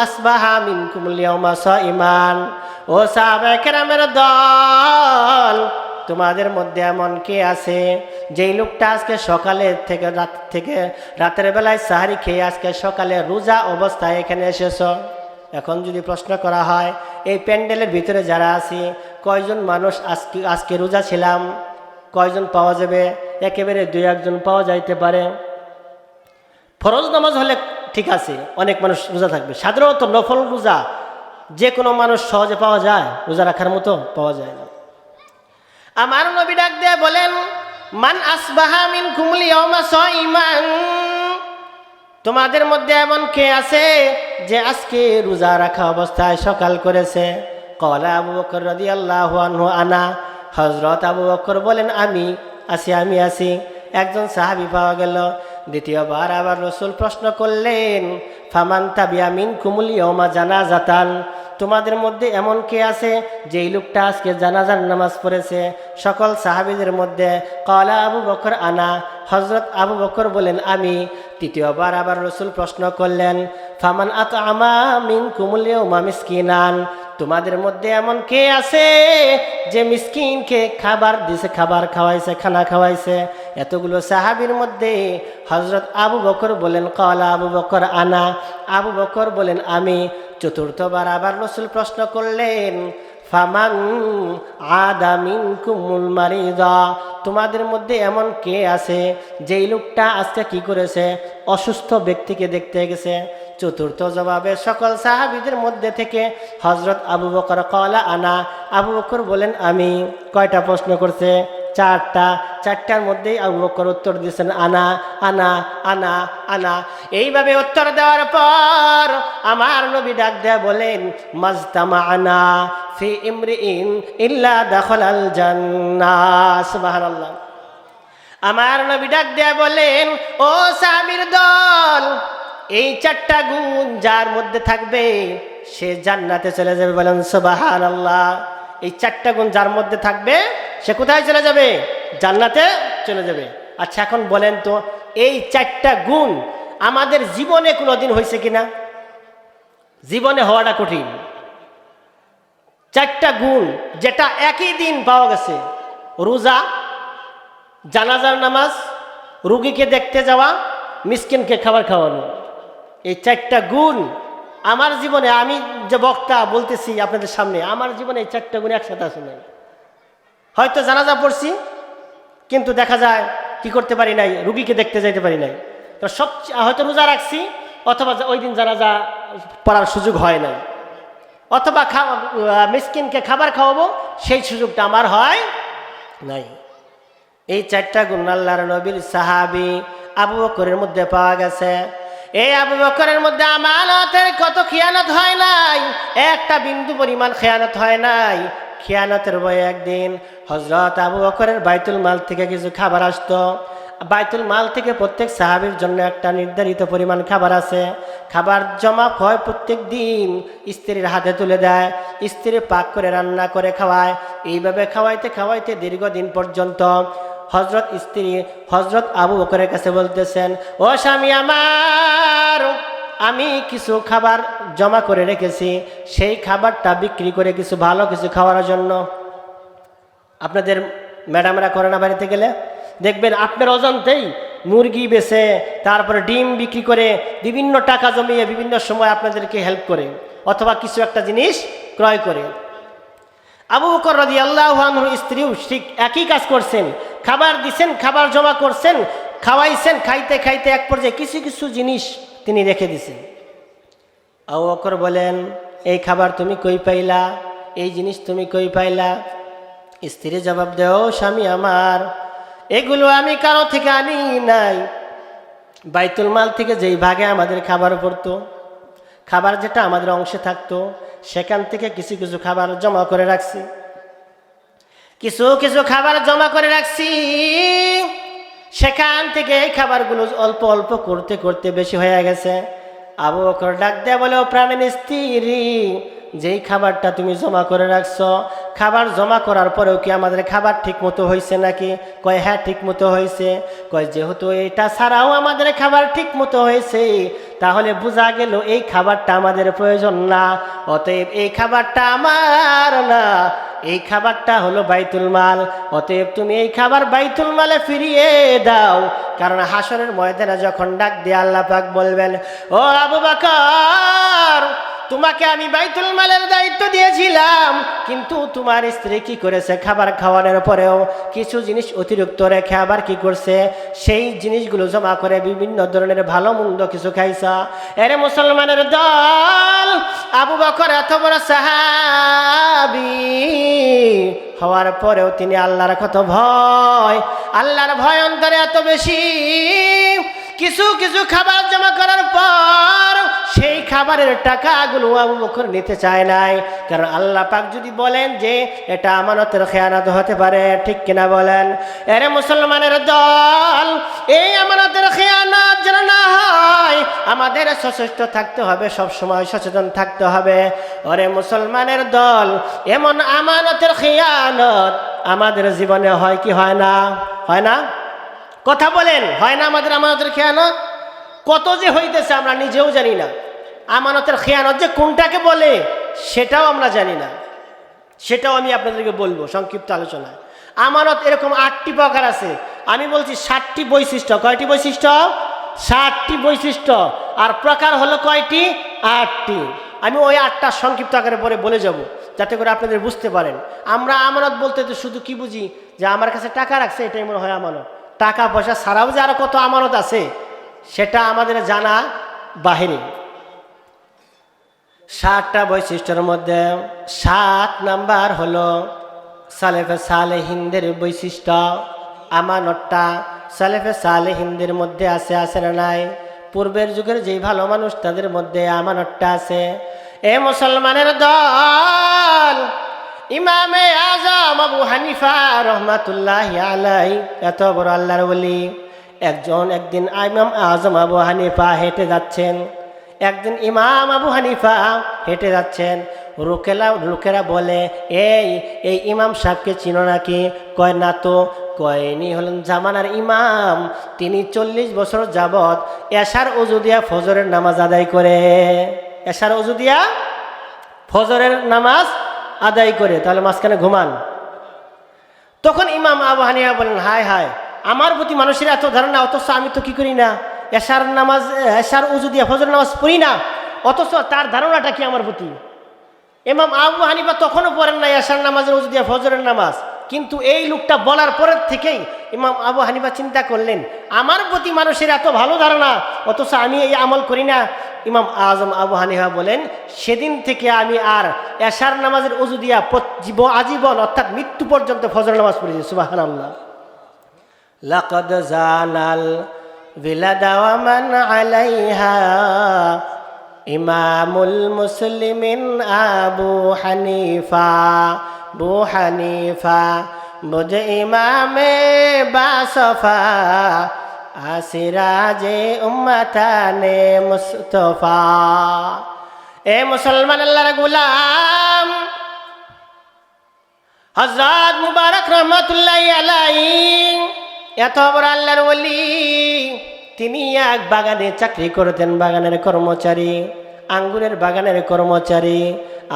আসবাহা মিনকুমুল ইয়াওমা সাইমান। ও সাহাবায়ে কেরামের দল, তোমাদের মধ্যে এমন কে আছে যেই লোকটা আজকে সকালে থেকে রাতের বেলায় সাহারি খেয়ে আজকে সকালে রোজা অবস্থায় এখানে এসেছ? এখন যদি প্রশ্ন করা হয়, এই প্যান্ডেলের ভিতরে যারা আছি কয়জন মানুষ আজকে রোজা ছিলাম? কয়জন পাওয়া যাবে? একেবারে 2-1 জন পাওয়া যাইতে পারে। ফরজ নামাজ হলে ঠিক আছে, অনেক মানুষ রোজা থাকবে। সাধারণত নফল রোজা যে কোনো মানুষ সহজে পাওয়া যায়, রোজা রাখার মতো পাওয়া যায় না। আমার নবী ডাক দেয়া বলেন, মান আসবাহা মিনকুমুল ইয়াওমা সাইমান। তোমাদের মধ্যে এমন কে আছে যে আজকে রোজা রাখা অবস্থায় সকাল করেছে? ক্বালা আবু বকর রাদিয়াল্লাহু আনহু আনা। হযরত আবু বকর বলেন, আমি আছি। একজন সাহাবী পাওয়া গেল। দ্বিতীয়বার আবার রাসূল প্রশ্ন করলেন, ফামান তাবিয়া মিনকুমুল ইয়াওমা জানাজাতান। তোমাদের মধ্যে এমন কে আছে যে এই লোকটা আজকে জানাজার নামাজ পড়েছে? সকল সাহাবীদের মধ্যে ক্বালা আবু বকর আনা। হযরত আবু বকর বলেন, আমি। তৃতীয়বার আবার রাসূল প্রশ্ন করলেন, ফামান আতআমা মিনকুমুল ইয়াওমা মিসকিনান। তোমাদের মধ্যে এমন কে আছে যে মিসকিনকে খাবার দিছে, খাবার খাওয়াইছে, খানা খাওয়াইছে? এতগুলো সাহাবীর মধ্যে হযরত আবু বকর বলেন, ক্বালা আবু বকর আনা। আবু বকর বলেন, আমি। চতুর্থবার আবার রাসূল প্রশ্ন করলেন, ফামান আদা মিনকুমুল মারিদা। তোমাদের মধ্যে এমন কে আছে যেই লোকটা আজকে কি করেছে? অসুস্থ ব্যক্তিকে দেখতে গেছে। চতুর্থ জবাবে সকল সাহাবীদের মধ্যে থেকে হযরত আবু বকর ক্বালা আনা। আবু বকর বলেন, আমি। কয়টা প্রশ্ন করছে? 4টার মধ্যেই আবু বকর উত্তর দিয়েছেন, আনা আনা আনা আনা। এইভাবে উত্তর দেওয়ার পর আমার নবী ডাক দেয়া বলেন, মাজতামাআনা ফি ইমরিইন ইল্লা দাখালাল জান্নাহ। সুবহানাল্লাহ। আমার নবী ডাক দেয়া বলেন, ও সাহাবীর দল, এই 4টা গুণ যার মধ্যে থাকবে সে জান্নাতে চলে যাবে। বলেন সুবহানাল্লাহ। এই 4টা গুণ যার মধ্যে থাকবে সে কোথায় চলে যাবে? জান্নাতে চলে যাবে। আচ্ছা, এখন বলেন তো, এই 4টা গুণ আমাদের জীবনে কোনোদিন হয়েছে কিনা? জীবনে হওয়াটা কঠিন। 4টা গুণ যেটা একই দিন পাওয়া গেছে, রোজা, জানাজার নামাজ, রোগীকে দেখতে যাওয়া, মিসকিনকে খাবার খাওয়ানো। এই 4টা গুণ আমার জীবনে, আমি যে বক্তা বলতেছি আপনাদের সামনে, আমার জীবনে এই 4টা গুণ একসাথে আসে নাই। হয়তো জানাজা পড়ছি, কিন্তু দেখা যায় কি করতে পারি নাই, রুগীকে দেখতে যাইতে পারি নাই। তো হয়তো রোজা রাখছি, অথবা ওই দিন জানাজা পড়ার সুযোগ হয় নাই, অথবা মিসকিনকে খাবার খাওয়াবো, সেই সুযোগটা আমার হয় নাই। এই 4টা গুণ আল্লাহর নবীর সাহাবী আবু বকরের মধ্যে পাওয়া গেছে। এই আবু বকরের মধ্যে আমানতের কত খেয়ানত হয় নাই, একটা বিন্দু পরিমাণ খেয়ানত হয় নাই। খেয়ানতের ভয়ে একদিন হযরত আবু বকরের বাইতুল মাল থেকে কিছু খাবার আসতো। বাইতুল মাল থেকে প্রত্যেক সাহাবীর জন্য একটা নির্ধারিত পরিমাণ খাবার আছে। খাবার জমা হয় প্রত্যেক দিন, স্ত্রীর হাতে তুলে দেয়, স্ত্রী পাক করে রান্না করে খাওয়ায়। এইভাবে খাওয়াইতে খাওয়াইতে দীর্ঘদিন পর্যন্ত হযরত আবু বকরের কাছে বলতেছেন, ও স্বামী আমার, আমি কিছু খাবার জমা করে রেখেছি, সেই খাবারটা বিক্রি করে কিছু ভালো কিছু খাওয়ার জন্য। আপনাদের ম্যাডামরা করে না, বাড়িতে গেলে দেখবেন আপনার অজান্তেই মুরগি বেচে, তারপরে ডিম বিক্রি করে বিভিন্ন টাকা জমিয়ে বিভিন্ন সময় আপনাদেরকে হেল্প করে, অথবা কিছু একটা জিনিস ক্রয় করে। আবু বকর রাদিয়াল্লাহু আনহুর স্ত্রীও ঠিক একই কাজ করছেন। খাবার দিছেন, খাবার জমা করছেন, খাওয়াইছেন, খাইতে খাইতে এক পর্যায়ে কিছু কিছু জিনিস তিনি রেখে দিছেন। আবু বকর বলেন, এই খাবার তুমি কই পাইলা? এই জিনিস তুমি কই পাইলা? স্ত্রী জবাব দেও, স্বামী আমার, এগুলো আমি কারো থেকে আনি নাই, বাইতুল মাল থেকে যেই ভাগে আমাদের খাবার পড়তো, খাবার যেটা আমাদের অংশে থাকতো, সেখান থেকে কিছু কিছু খাবার জমা করে রাখছি। কিছু কিছু খাবার জমা করে রাখছি, সেখান থেকে এই খাবারগুলো অল্প অল্প করতে করতে বেশি হয়ে গেছে। আবু বকর ডাক দেয়া বলে, ও প্রাণের স্ত্রী, যেই খাবারটা তুমি জমা করে রাখছো, খাবার জমা করার পরেও কি আমাদের খাবার ঠিক মতো হয়েছে নাকি? কয় হ্যাঁ ঠিক মতো হয়েছে। কয় যেহেতু এটা ছাড়াও আমাদের খাবার ঠিক মতো হয়েছে, তাহলে বোঝা গেল এই খাবারটা আমাদের প্রয়োজন না, অতএব এই খাবারটা আমার না, এই খাবারটা হলো বাইতুল মাল, অতএব তুমি এই খাবার বাইতুল মালে ফিরিয়ে দাও। কারণ হাসরের ময়দানে যখন ডাক দিয়ে আল্লাহ পাক বলবেন, ও আবু বকর, তোমাকে আমি বাইতুল মালের দায়িত্ব দিয়েছিলাম, কিন্তু তোমার স্ত্রী কি করেছে? খাবার খাওয়ানোর পরেও কিছু জিনিস অতিরিক্ত রেখে আবার কি করছে? সেই জিনিসগুলো জমা করে বিভিন্ন ধরনের ভালো মন্দ কিছু খাইছা। এরে মুসলমানের দল, আবু বকর এত বড় সাহাবী হওয়ার পরেও তিনি আল্লাহর কত ভয়, আল্লাহর ভয় অন্তরে এত বেশি, কিছু কিছু খাবার জমা করার পর সেই খাবারের টাকাগুলো আবু বকর নিতে চায় নাই। কারণ আল্লাহ পাক যদি বলেন যে এটা আমানতের খেয়ানত হতে পারে, ঠিক কিনা বলেন? এরে মুসলমানের দল, এই আমানতের খেয়ানত যেন না হয়, আমাদের সচেষ্ট থাকতে হবে, সবসময় সচেতন থাকতে হবে। ওরে মুসলমানের দল, এমন আমানতের খেয়ানত আমাদের জীবনে হয় কি হয় না? হয় না? কথা বলেন, হয় না আমাদের আমানতের খেয়ানত? কত যে হইতেছে আমরা নিজেও জানি না। আমানতের খেয়ানত যে কোনটাকে বলে সেটাও আমরা জানি না, সেটাও আমি আপনাদেরকে বলবো সংক্ষিপ্ত আলোচনায়। আমানত এরকম 8টি প্রকার আছে, আমি বলছি 7টি বৈশিষ্ট্য। কয়টি বৈশিষ্ট্য? 7টি বৈশিষ্ট্য। আর প্রকার হলো কয়টি? 8টি। আমি ওই 8টা সংক্ষিপ্ত আকারে পরে বলে যাব, যাতে করে আপনাদের বুঝতে পারেন। আমরা আমানত বলতে তো শুধু কি বুঝি, যে আমার কাছে টাকা রাখছে এটাই মনে হয় আমানত। টাকা পয়সা ছাড়াও যে আরো কত আমানত আছে সেটা আমাদের জানা বাহিরে। 7টা বৈশিষ্ট্যের মধ্যে 7 নাম্বার হলো সালেফে সালেহিনদের বৈশিষ্ট্য। আমানতটা সালেফে সালেহিনদের মধ্যে আছে না নাই? পূর্বের যুগের যেই ভালো মানুষ তাদের মধ্যে আমানতটা আছে। এ মুসলমানের দল, ইমামে আজম আবু হানিফা রহমাতুল্লাহি আলাইহি, এত বড় আল্লাহর ওলি, একদিন ইমাম আজম আবু হানিফা হেঁটে যাচ্ছেন। একদিন ইমাম আবু হানিফা হেঁটে যাচ্ছেন, লোকেরা বলে, এই ইমাম সাহেবকে চিনো নাকি? কয় না তো। কয় ইনি হলেন জামানার ইমাম, তিনি 40 বছর যাবৎ এশার ওযু দিয়া ফজরের নামাজ আদায় করে। এশার ওযু দিয়া ফজরের নামাজ আদায় করে, তাহলে মাঝখানে ঘুমান। তখন ইমাম আবু হানিফা বলেন, হায় হায়, আমার প্রতি মানুষের এত ধারণা, অথচ আমি তো কি করি না, এশার ওযু দিয়া ফজরের নামাজ পড়ি না, অথচ তার ধারণাটা কি আমার প্রতি। ইমাম আবু হানিফা তখনও পড়েন না এশার নামাজের ওযু দিয়া ফজরের নামাজ, কিন্তু এই লোকটা বলার পরের থেকেই ইমাম আবু হানিফা চিন্তা করলেন, আমার প্রতি মানুষের এত ভালো ধারণা, অথচ আমি এই আমল করি না। ইমাম আজম আবু হানিফা বলেন, সেদিন থেকে আমি আর এশার নামাজের ওযু দিয়া আজীবন অর্থাৎ মৃত্যু পর্যন্ত ফজর নামাজ পড়েছি। সুবহানাল্লাহ। লাকাদ জানাল বিলাদা ওয়া মান আলাইহা ইমামুল মুসলিমিন আবু হানিফা। বু হানিফা মুঝে ইমামে বাসফা আসিরাজে উম্মতানে মুস্তফা। এ মুসলমান আল্লাহর গোলাম, হযরত মুবারক রহমাতুল্লাহি আলাইহি এত বড় আল্লাহর ওলি, তিনি এক বাগানে চাকরি করতেন, বাগানের কর্মচারী, আঙ্গুরের বাগানের কর্মচারী।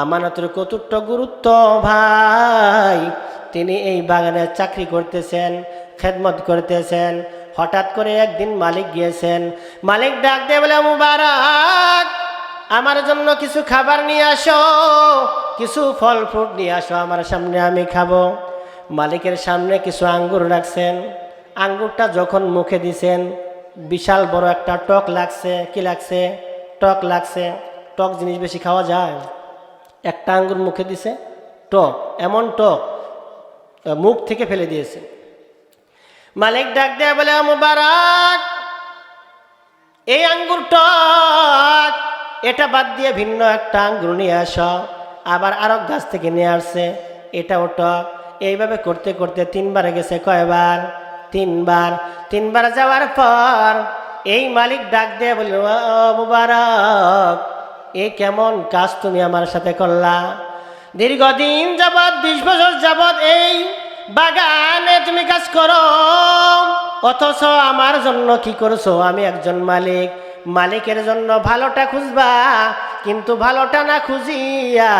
আমানতের কতটা গুরুত্ব ভাই! তিনি এই বাগানে চাকরি করতেছেন, খেদমত করতেছেন। হঠাৎ করে একদিন মালিক গিয়েছেন, মালিক ডাক দিয়ে বলে, মুবারক, আমার জন্য কিছু খাবার নিয়ে আসো, কিছু ফল ফ্রুট নিয়ে আসো আমার সামনে, আমি খাবো। মালিকের সামনে কিছু আঙ্গুর রাখছেন। আঙ্গুরটা যখন মুখে দিছেন, বিশাল বড় একটা টক লাগছে। কি লাগছে? টক লাগছে। টক জিনিস বেশি খাওয়া যায়? একটা আঙ্গুর মুখে দিছে, টক, এমন টক মুখ থেকে ফেলে দিয়েছে। মালিক ডাক দেয়া বলে, মুবারক, এই আঙ্গুর টক, এটা বাদ দিয়ে ভিন্ন একটা আঙ্গুর নিয়ে আসো। আবার আরেক গাছ থেকে নিয়ে আসছে, এটাও টক। এইভাবে করতে করতে 3 বার গেছে। কয়বার? 3 বার। 3 বার যাওয়ার পর এই মালিক ডাক দিয়ে বলল, ও মুবারক, এ কেমন কাজ তুমি আমার সাথে করলা? দীর্ঘদিন যাবৎ 20 বছর যাবৎ এই বাগানে তুমি কাজ করো, অথচ আমার জন্য কি করছো? আমি একজন মালিক, মালিকের জন্য ভালোটা খুঁজবা, কিন্তু ভালোটা না খুঁজিয়া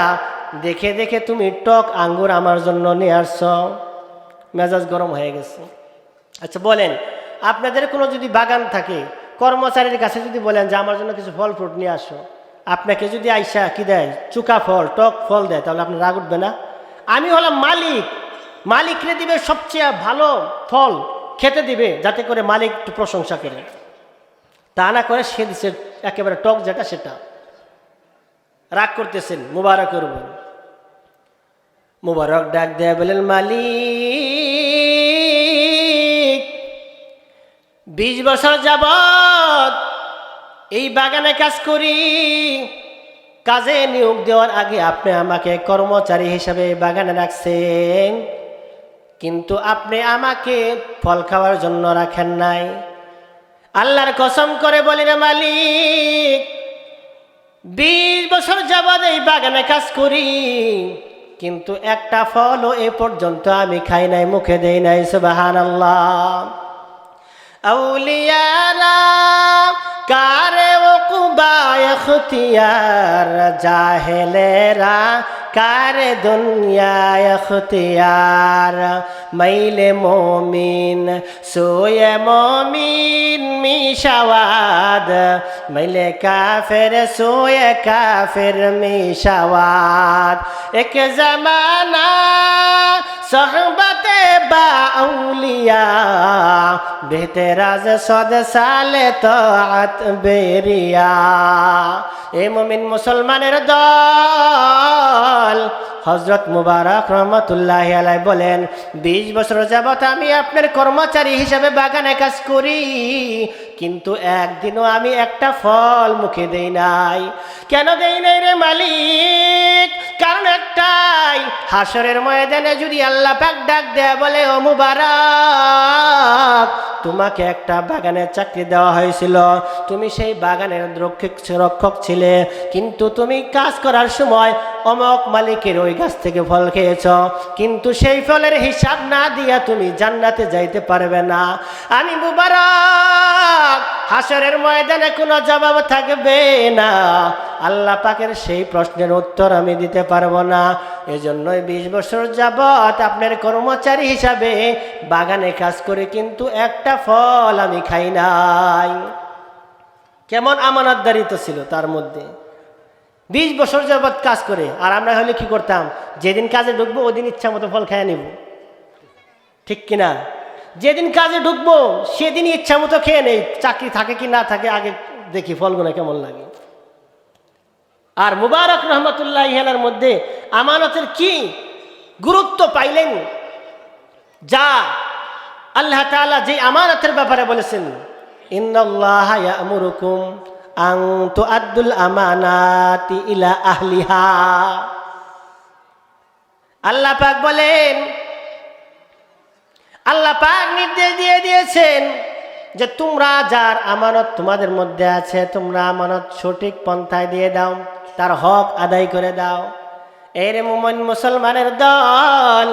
দেখে দেখে তুমি টক আঙ্গুর আমার জন্য নিয়ে আসছো। মেজাজ গরম হয়ে গেছে। আচ্ছা বলেন, আপনাদের কোনো যদি বাগান থাকে, কর্মচারীর কাছে যদি বলেন যে আমার জন্য কিছু ফল ফ্রুট নিয়ে আসো, আপনাকে যদি আইসা কি দেয়? চুকা ফল, টক ফল দেয়, তাহলে আপনার রাগ উঠবে না? আমি হলাম মালিক, মালিকরে দিবে সবচেয়ে ভালো ফল খেতে দিবে, যাতে করে মালিক একটু প্রশংসা করে। তা না করে সে দিচ্ছে একেবারে টক যেটা সেটা। রাগ করতেছেন। মুবারক করব, মুবারক ডাক দেয়া বলেন, মালিক 20 বছর যাবৎ এই বাগানে কাজ করি, কাজে নিয়োগ দেওয়ার আগে আপনি আমাকে কর্মচারী হিসাবে বাগানে রাখছেন, কিন্তু আপনি আমাকে ফল খাওয়ার জন্য রাখেন নাই। আল্লাহর কসম করে বলি রে মালিক, 20 বছর যাবৎ এই বাগানে কাজ করি, কিন্তু একটা ফলও এ পর্যন্ত আমি খাই নাই, মুখে দেই নাই। সুবহানাল্লাহ। আউলিয়ারা কারে ওকুবা ইখতিয়ার, জাহেলেরা কারে দুনিয়া ইখতিয়ার। মাইলে মমিন সোয়ে মমিন মিশাওয়াদ, মাইলে কাফের সোয়ে কাফের মিশাওয়াদ। এক জমানা সোহবতে বা আউলিয়া, বেহতেরাজ 100 সালে তাআত বেরিয়া। এ মুমিন মুসলমানের দল হযরত মুবারক রহমাতুল্লাহি আলাইহি বলেন, 20 বছর যাবত আমি আপনার কর্মচারী হিসাবে বাগানে কাজ করি, কিন্তু একদিনও আমি একটা ফল মুখে দেই নাই। কেন দেই নাই রে মালিক? কারণ একটাই, হাসরের ময়দানে যদি আল্লাহ পাক ডাক দেয়া বলে, ও মুবারক, তোমাকে একটা বাগানের চাকরি দেওয়া হয়েছিল, তুমি সেই বাগানের রক্ষক ছিলে, কিন্তু তুমি কাজ করার সময় অমক মালিকের ওই গাছ থেকে ফল খেয়েছ, কিন্তু সেই ফলের হিসাব না দিয়া তুমি জান্নাতে যাইতে পারবে না। আমি মুবারক হাসরের ময়দানে কোনো জবাব থাকবে না, আল্লাহ পাকের সেই প্রশ্নের উত্তর আমি দিতে পারবো না। এজন্যই 20 বছর যাবত আপনার কর্মচারী হিসাবে বাগানে কাজ করে, কিন্তু একটা ফল আমি খাই নাই। কেমন আমানতদারিত্ব ছিল তার মধ্যে। 20 বছর যাবত কাজ করে, আর আমরা হলে কি করতাম? যেদিন কাজে ঢুকবো ওদিন ইচ্ছা মতো ফল খাইয়া নিব, ঠিক কিনা? যেদিন কাজে ঢুকবো সেদিন ইচ্ছা মতো খেয়ে নেই, চাকরি থাকে কি না থাকে আগে দেখি ফলগুলো কেমন লাগে। আর মুবারক রহমতুল্লাহি আলাইহির মধ্যে আমানতের কি গুরুত্ব পাইলেন, যা আল্লাহ তাআলা যে আমানতের ব্যাপারে বলেছেন, ইন্নাল্লাহা ইয়া'মুরুকুম আন তুআদ্দুল আমানাতি ইলা আহলিহা। আল্লাহ পাক বলেন, আল্লাহ পাক নির্দেশ দিয়ে দিয়েছেন যে তোমরা যার আমানত তোমাদের মধ্যে আছে, তোমরা আমানত সঠিক পন্থায় দিয়ে দাও, তার হক আদায় করে দাও। এর মুমিন মুসলমানের দল,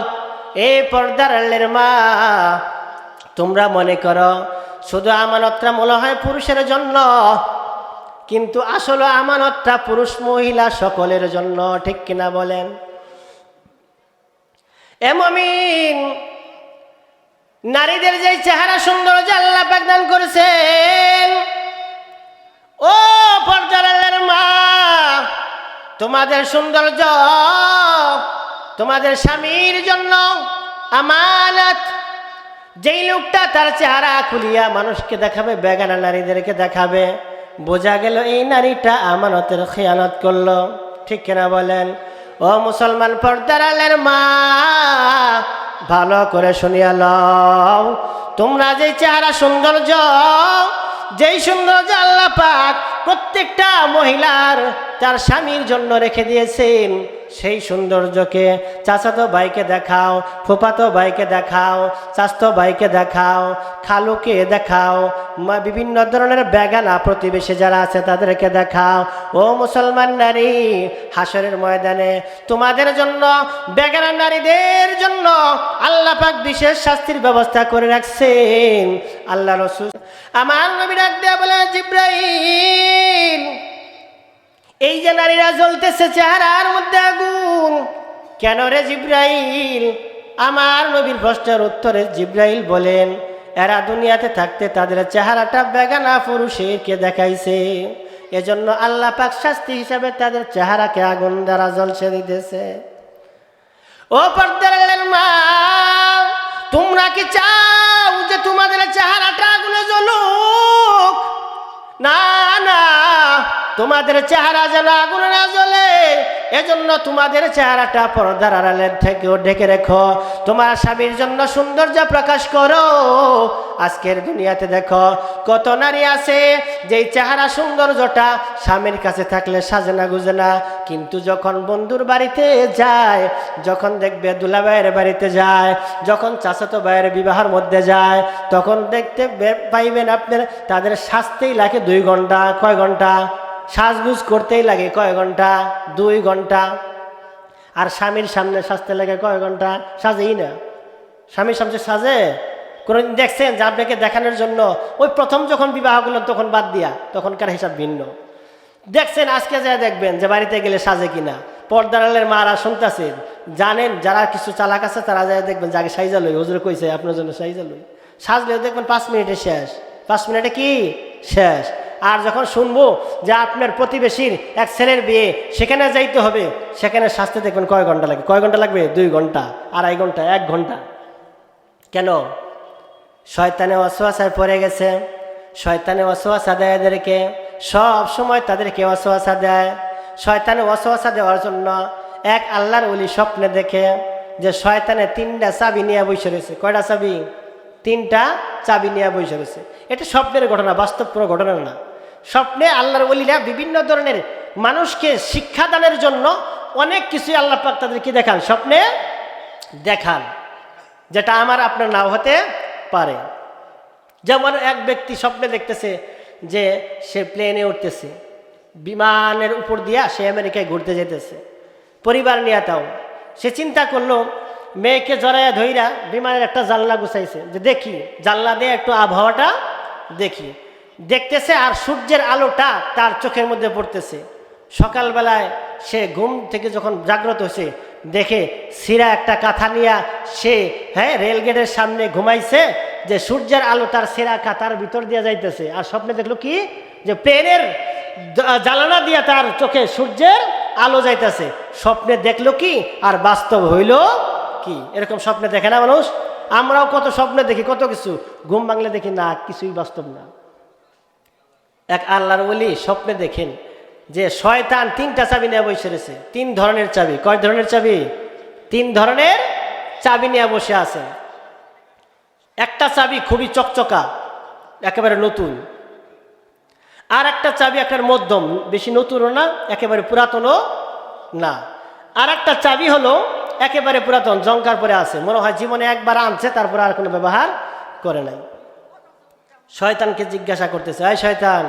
এই পর্দার আড়ালের মা, তোমরা মনে করো শুধু আমানতটা মনে হয় পুরুষের জন্য, কিন্তু আসলে আমানতটা পুরুষ মহিলা সকলের জন্য, ঠিক কিনা বলেন? এ মুমিন, নারীদের যে চেহারা সৌন্দর্য আল্লাহ পাক দান করেছেন, ও পর্দার আড়ালের মা, তোমাদের সৌন্দর্য তোমাদের স্বামীর জন্য আমানত। যেই লোকটা তার চেহারা খুলিয়া মানুষকে দেখাবে, বেগানা নারীদেরকে দেখাবে, বোঝা গেল এই নারীটা আমানতের খেয়ানত করলো, ঠিক কিনা বলেন? ও মুসলমান পর্দার আড়ালের মা, ভালো করে শুনিয়া লও, তোমরা যে চেহারা সৌন্দর্য, যেই সৌন্দর্য আল্লাহ পাক প্রত্যেকটা মহিলার তার স্বামীর জন্য রেখে দিয়েছেন, সেই সৌন্দর্যকে চাচাতো ভাইকে দেখাও, ফুফাতো ভাইকে দেখাও, চাচাতো ভাইকে দেখাও, খালুকে দেখাও, বিভিন্ন ধরনের বেগানা প্রতিবেশী যারা আছে তাদেরকে দেখাও। ও মুসলমান নারী, হাসরের ময়দানে তোমাদের জন্য, বেগানা নারীদের জন্য আল্লাহ পাক বিশেষ শাস্তির ব্যবস্থা করে রাখছেন। আল্লাহ রাসূল আমার নবী ডাক দেয়া বলে, জিবরাইল, এই যে নারীরা জ্বলতেছে চেহারার মধ্যে আগুন, কেন রে জিবরাইল? আমার নবীর প্রশ্নের উত্তরে জিবরাইল বলেন, এরা দুনিয়াতে থাকতে তাদের চেহারাটা বেগানা পুরুষেরকে দেখাইছে, এজন্য আল্লাহ পাক শাস্তি হিসাবে তাদের চেহারাকে আগুন দ্বারা জ্বলছে দিতেছে। ও পর্দার মা, তোমরা কি চাও যে তোমাদের চেহারাটা আগুনে জ্বলুক? না না, তোমাদের চেহারা যেন আগুনে না জ্বলে, এজন্য তোমাদের চেহারাটা পর্দার আড়ালের থেকেও ঢেকে রেখো, তোমার স্বামীর জন্য সৌন্দর্য প্রকাশ করো। আজকের দুনিয়াতে দেখো কত নারী আছে যেই চেহারা সৌন্দর্যটা স্বামীর কাছে থাকলে সাজে না গুজে না, কিন্তু যখন বন্ধুর বাড়িতে যায়, যখন দেখবে দুলাভাইয়ের বাড়িতে যায়, যখন চাচাতো ভাইয়ের বিবাহের মধ্যে যায়, তখন দেখতে পাইবেন আপনার তাদের সাজতেই লাগে 2 ঘন্টা। কয় ঘন্টা? সাজগুজ করতেই লাগে কয় ঘন্টা? 2 ঘন্টা। আর স্বামীর সামনে সাজতে লাগে কয় ঘন্টা? সাজেই না। স্বামীর সামনে সাজে? কোনোদিন দেখছেন যে আপনাকে দেখানোর জন্য ওই প্রথম যখন বিবাহ করলেন তখন বাদ দিয়া, তখনকার হিসাব ভিন্ন। দেখছেন, আজকে যা দেখবেন যে বাড়িতে গেলে সাজে কিনা। পর্দারালের মারা শুনতেছেন, জানেন যারা কিছু চালাক আছে তারা যায় দেখবেন যে আগে সাইজা লই, হুজুর কইছে আপনার জন্য সাইজা লই, সাজলেও দেখবেন 5 মিনিটে শেষ। 5 মিনিটে কি শেষ? আর যখন শুনবো যে আপনার প্রতিবেশীর এক ছেলের বিয়ে, সেখানে যাইতে হবে, সেখানে সাজতে দেখবেন কয় ঘন্টা লাগে? কয় ঘন্টা লাগবে? 2 ঘন্টা, 2.5 ঘন্টা, 1 ঘন্টা। কেন? শয়তানে ওয়াসওয়াসায় পড়ে গেছে। শয়তানে ওয়াসওয়াসা দেয় এদেরকে, সব সময় তাদেরকে ওয়াসওয়াসা দেয়। শয়তানে ওয়াসওয়াসা দেওয়ার জন্য এক আল্লাহর ওলি স্বপ্নে দেখে যে শয়তানে 3টা চাবি নিয়ে বসে রয়েছে। কয়টা চাবি? 3টা চাবি নিয়ে বসে রয়েছে। এটা স্বপ্নের ঘটনা, বাস্তব কোনো ঘটনা না। স্বপ্নে আল্লাহর ওলিরা বিভিন্ন ধরনের মানুষকে শিক্ষাদানের জন্য অনেক কিছুই আল্লাহ পাক তাদেরকে দেখান, স্বপ্নে দেখান, যেটা আমার আপনার নাও হতে পারে। যেমন এক ব্যক্তি স্বপ্নে দেখতেছে যে সে প্লেনে উঠতেছে, বিমানের উপর দিয়া সে আমেরিকায় ঘুরতে যেতেছে, পরিবার নিয়ে। তাও সে চিন্তা করলো, মেয়েকে জড়াইয়া ধইরা বিমানের একটা জানলা গুছাইছে, যে দেখি জানলা দিয়ে একটু আবহাওয়াটা দেখি। দেখতেছে আর সূর্যের আলোটা তার চোখের মধ্যে পড়তেছে। সকালবেলায় সে ঘুম থেকে যখন জাগ্রত হয়েছে, দেখে সিরা একটা কাঁথা নিয়ে সে রেলগেটের সামনে ঘুমাইছে, যে সূর্যের আলো তার সেরা কাঁথার ভিতর দিয়ে যাইতেছে। আর স্বপ্নে দেখলো কি, যে প্লেনের জ্বালানা দিয়ে তার চোখে সূর্যের আলো যাইতেছে। স্বপ্নে দেখলো কি আর বাস্তব হইল কি? এরকম স্বপ্নে দেখে না মানুষ? আমরাও কত স্বপ্নে দেখি, কত কিছু, ঘুম ভাঙলে দেখি না কিছুই বাস্তব না। এক আল্লাহর ওলি স্বপ্নে দেখেন যে শয়তান 3টা চাবি নিয়ে বসে রয়েছে। 3 ধরনের চাবি। কয় ধরনের চাবি? 3 ধরনের চাবি নিয়ে বসে আছে। একটা চাবি খুবই চকচকা, একেবারে নতুন। আর একটা চাবি একটা মধ্যম, বেশি নতুনও না, একেবারে পুরাতনও না। আর একটা চাবি হলো একেবারে পুরাতন, জংকার পরে আছে, মনে হয় জীবনে একবার আনছে, তারপরে আর কোনো ব্যবহার করে নাই। শয়তানকে জিজ্ঞাসা করতেছে, এই শয়তান,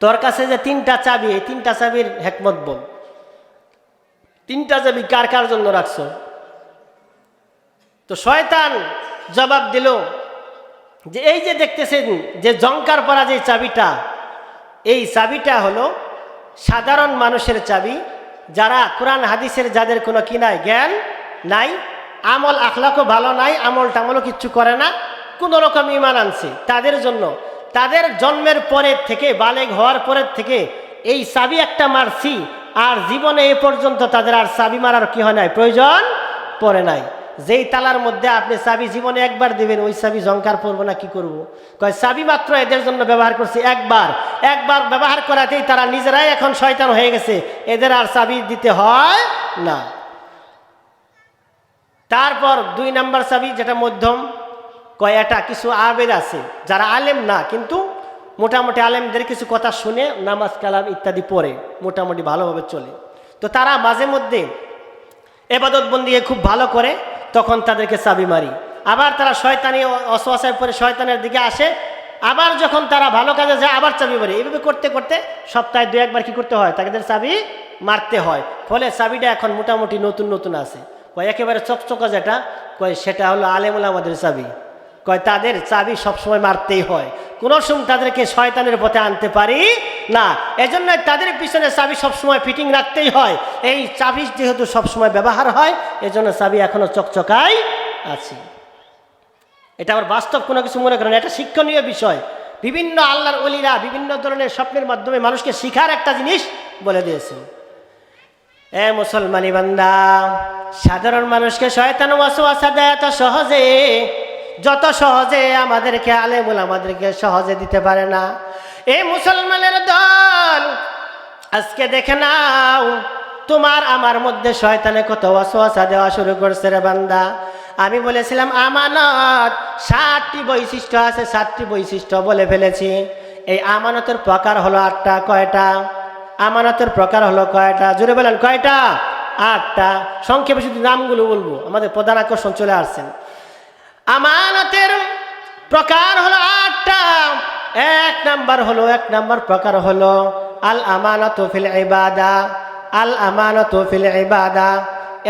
তোর কাছে যে 3টা চাবি, এই 3টা চাবির হিকমত বল। 3টা চাবি কার কার জন্য রাখছো? তো শয়তান জবাব দিল যে এই যে দেখতেছেন যে জংকার পরা যে চাবিটা, এই চাবিটা হলো সাধারণ মানুষের চাবি, যারা কোরআন হাদিসের যাদের কোনো কি নাই, জ্ঞান নাই, আমল আখলাকও ভালো নাই, আমল টামলও কিচ্ছু করে না, কোনো রকম ঈমান আনছে, তাদের জন্য। তাদের জন্মের পরের থেকে, বালেগ হওয়ার পরের থেকে এই চাবি একটা মারছি, আর জীবনে এ পর্যন্ত তাদের আর চাবি মারার কি হয় নাই, প্রয়োজন পড়ে নাই। যেই তালার মধ্যে আপনি চাবি জীবনে একবার দিবেন, ওই চাবি জংকার পড়বো না কি করব? কয় চাবি মাত্র এদের জন্য ব্যবহার করছি একবার ব্যবহার করাতেই তারা নিজেরাই এখন শয়তান হয়ে গেছে, এদের আর চাবি দিতে হয় না। তারপর 2 নাম্বার চাবি, যেটা মধ্যম, কয় এটা কিছু আবেদ আছে যারা আলেম না, কিন্তু মোটামুটি আলেমদের কিছু কথা শুনে নামাজ কালাম ইত্যাদি পড়ে মোটামুটি ভালোভাবে চলে। তো তারা মাঝে মধ্যে এবাদত বন্দিকে খুব ভালো করে, তখন তাদেরকে চাবি মারি। আবার তারা শয়তানি অসওয়াসায় পরে শয়তানের দিকে আসে, আবার যখন তারা ভালো কাজে যায় আবার চাবি মারি। এইভাবে করতে করতে সপ্তাহে 2-1 কি করতে হয়, তাদের চাবি মারতে হয়। ফলে চাবিটা এখন মোটামুটি নতুন নতুন আছে। কয় একেবারে চকচকা যেটা, কয় সেটা হলো আলেমুল আমাদের চাবি। কয় তাদের চাবি সবসময় মারতেই হয়, কোনো সময় তাদেরকে শয়তানের পথে আনতে পারি না। এজন্য তাদের পিছনে চাবি সবসময় ফিটিং রাখতেই হয়। এই চাবি যেহেতু সবসময় ব্যবহার হয়, এজন্য চাবি এখনো চকচকাই আছে। এটা আবার বাস্তব কোনো কিছু মনে করেন, এটা শিক্ষণীয় বিষয়। বিভিন্ন আল্লাহর ওলিরা বিভিন্ন ধরনের স্বপ্নের মাধ্যমে মানুষকে শিখার একটা জিনিস বলে দিয়েছেন। এ মুসলমানি বান্দা, সাধারণ মানুষকে শয়তান ওয়াসওয়াসা দেয় এত সহজে, যত সহজে আমাদেরকে আলেমুল আমাদেরকে সহজে দিতে পারে না। এই মুসলমানের দল, আজকে দেখে নাও তোমার আমার মধ্যে শয়তানে কত ওয়াসওয়াসা দেওয়া শুরু করছে রে বান্দা। আমি বলেছিলাম আমানত 7টি বৈশিষ্ট্য আছে, 7টি বৈশিষ্ট্য বলে ফেলেছি। এই আমানতের প্রকার হলো 8টা। কয়টা আমানতের প্রকার হলো কয়টা? জোরে বলেন কয়টা? 8টা। সংক্ষেপে শুধু নামগুলো বলবো, আমাদের প্রধান আকর্ষণ চলে আসছেন। আমানতের প্রকার হলো 8টা। 1 নাম্বার প্রকার হলো আল আমানাতু ফিল ইবাদা। আল আমানাতু ফিল ইবাদা,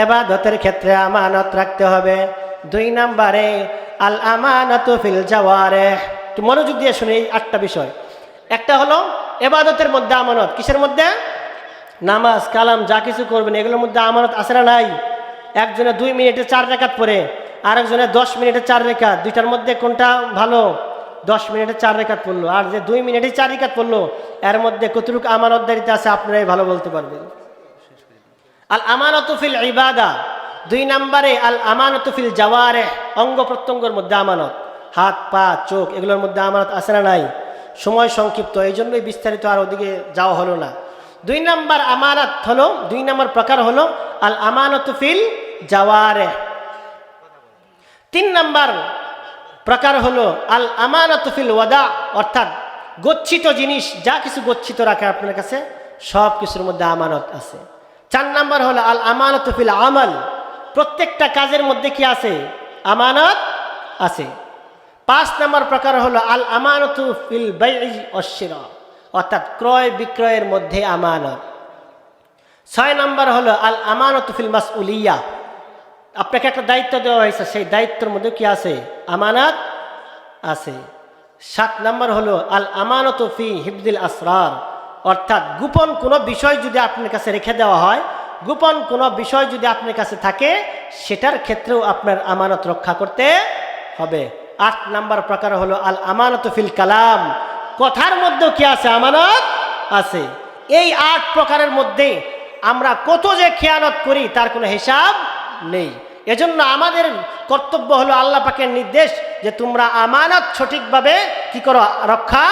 ইবাদতের ক্ষেত্রে আমানত রাখতে হবে। 2 নম্বরে আল আমানাতু ফিল জাওয়ারিহ। একটু মনোযোগ দিয়ে শুনে এই 8টা বিষয়। একটা হলো ইবাদতের মধ্যে আমানত। কিসের মধ্যে? নামাজ কালাম যা কিছু করবেন এগুলোর মধ্যে আমানত আছে না নাই? একজনে 2 মিনিটে 4 রাকাত পড়ে, আরেকজনে 10 মিনিটে 4 রাকাত। দুইটার মধ্যে কোনটা ভালো? 10 মিনিটে 4 রাকাত পড়লো, আর যে 2 মিনিটে 4 রাকাত পড়লো, এর মধ্যে কতটুকু আমানতদারিতে আছে আপনারাই ভালো বলতে পারবেন। আল আমানাতু ফিল ইবাদা। 2 নম্বরে আল আমানাতু ফিল জাওয়ারিহ, অঙ্গ প্রত্যঙ্গের মধ্যে আমানত। হাত পা চোখ এগুলোর মধ্যে আমানত আছে না নাই? সময় সংক্ষিপ্ত, এই জন্যই বিস্তারিত আর ওদিকে যাওয়া হলো না। 2 নম্বর আমানত হলো, 2 নম্বর প্রকার হলো আল আমানাতু ফিল জাওয়ারিহ। 3 নম্বর প্রকার হলো আল আমানাতু ফিল ওয়াদা, অর্থাৎ গচ্ছিত জিনিস যা কিছু গচ্ছিত রাখে আপনার কাছে সব কিছুর মধ্যে আমানত আছে। 4 নম্বর হলো আল আমানাতু ফিল আমাল, প্রত্যেকটা কাজের মধ্যে কি আছে? আমানত আছে। 5 নম্বর প্রকার হলো আল আমানাতু ফিল বাই'i ওয়াশ শিরা, অর্থাৎ ক্রয় বিক্রয়ের মধ্যে আমানত। 6 নম্বর হলো আল আমানাতু ফিল মাসউলিয়া, আপনাকে একটা দায়িত্ব দেওয়া হয়েছে, সেই দায়িত্বের মধ্যে কি আছে? আমানত আছে। 7 নম্বর হলো আল আমানাতু ফি হিফযিল আসরার, অর্থাৎ গোপন কোনো বিষয় যদি আপনার কাছে রেখে দেওয়া হয়, গোপন কোনো বিষয় যদি আপনার কাছে থাকে, সেটার ক্ষেত্রেও আপনার আমানত রক্ষা করতে হবে। 8 নম্বর প্রকার হলো আল আমানাতু ফিল কালাম, কথার মধ্যেও কি আছে? আমানত আছে। এই 8 প্রকারের মধ্যে আমরা কত যে খেয়ানত করি তার কোনো হিসাব নেই। এজন্য আমাদের কর্তব্য হলো আল্লাহ পাকের নির্দেশ যে তোমরা আমানত সঠিকভাবে কি করো? রক্ষা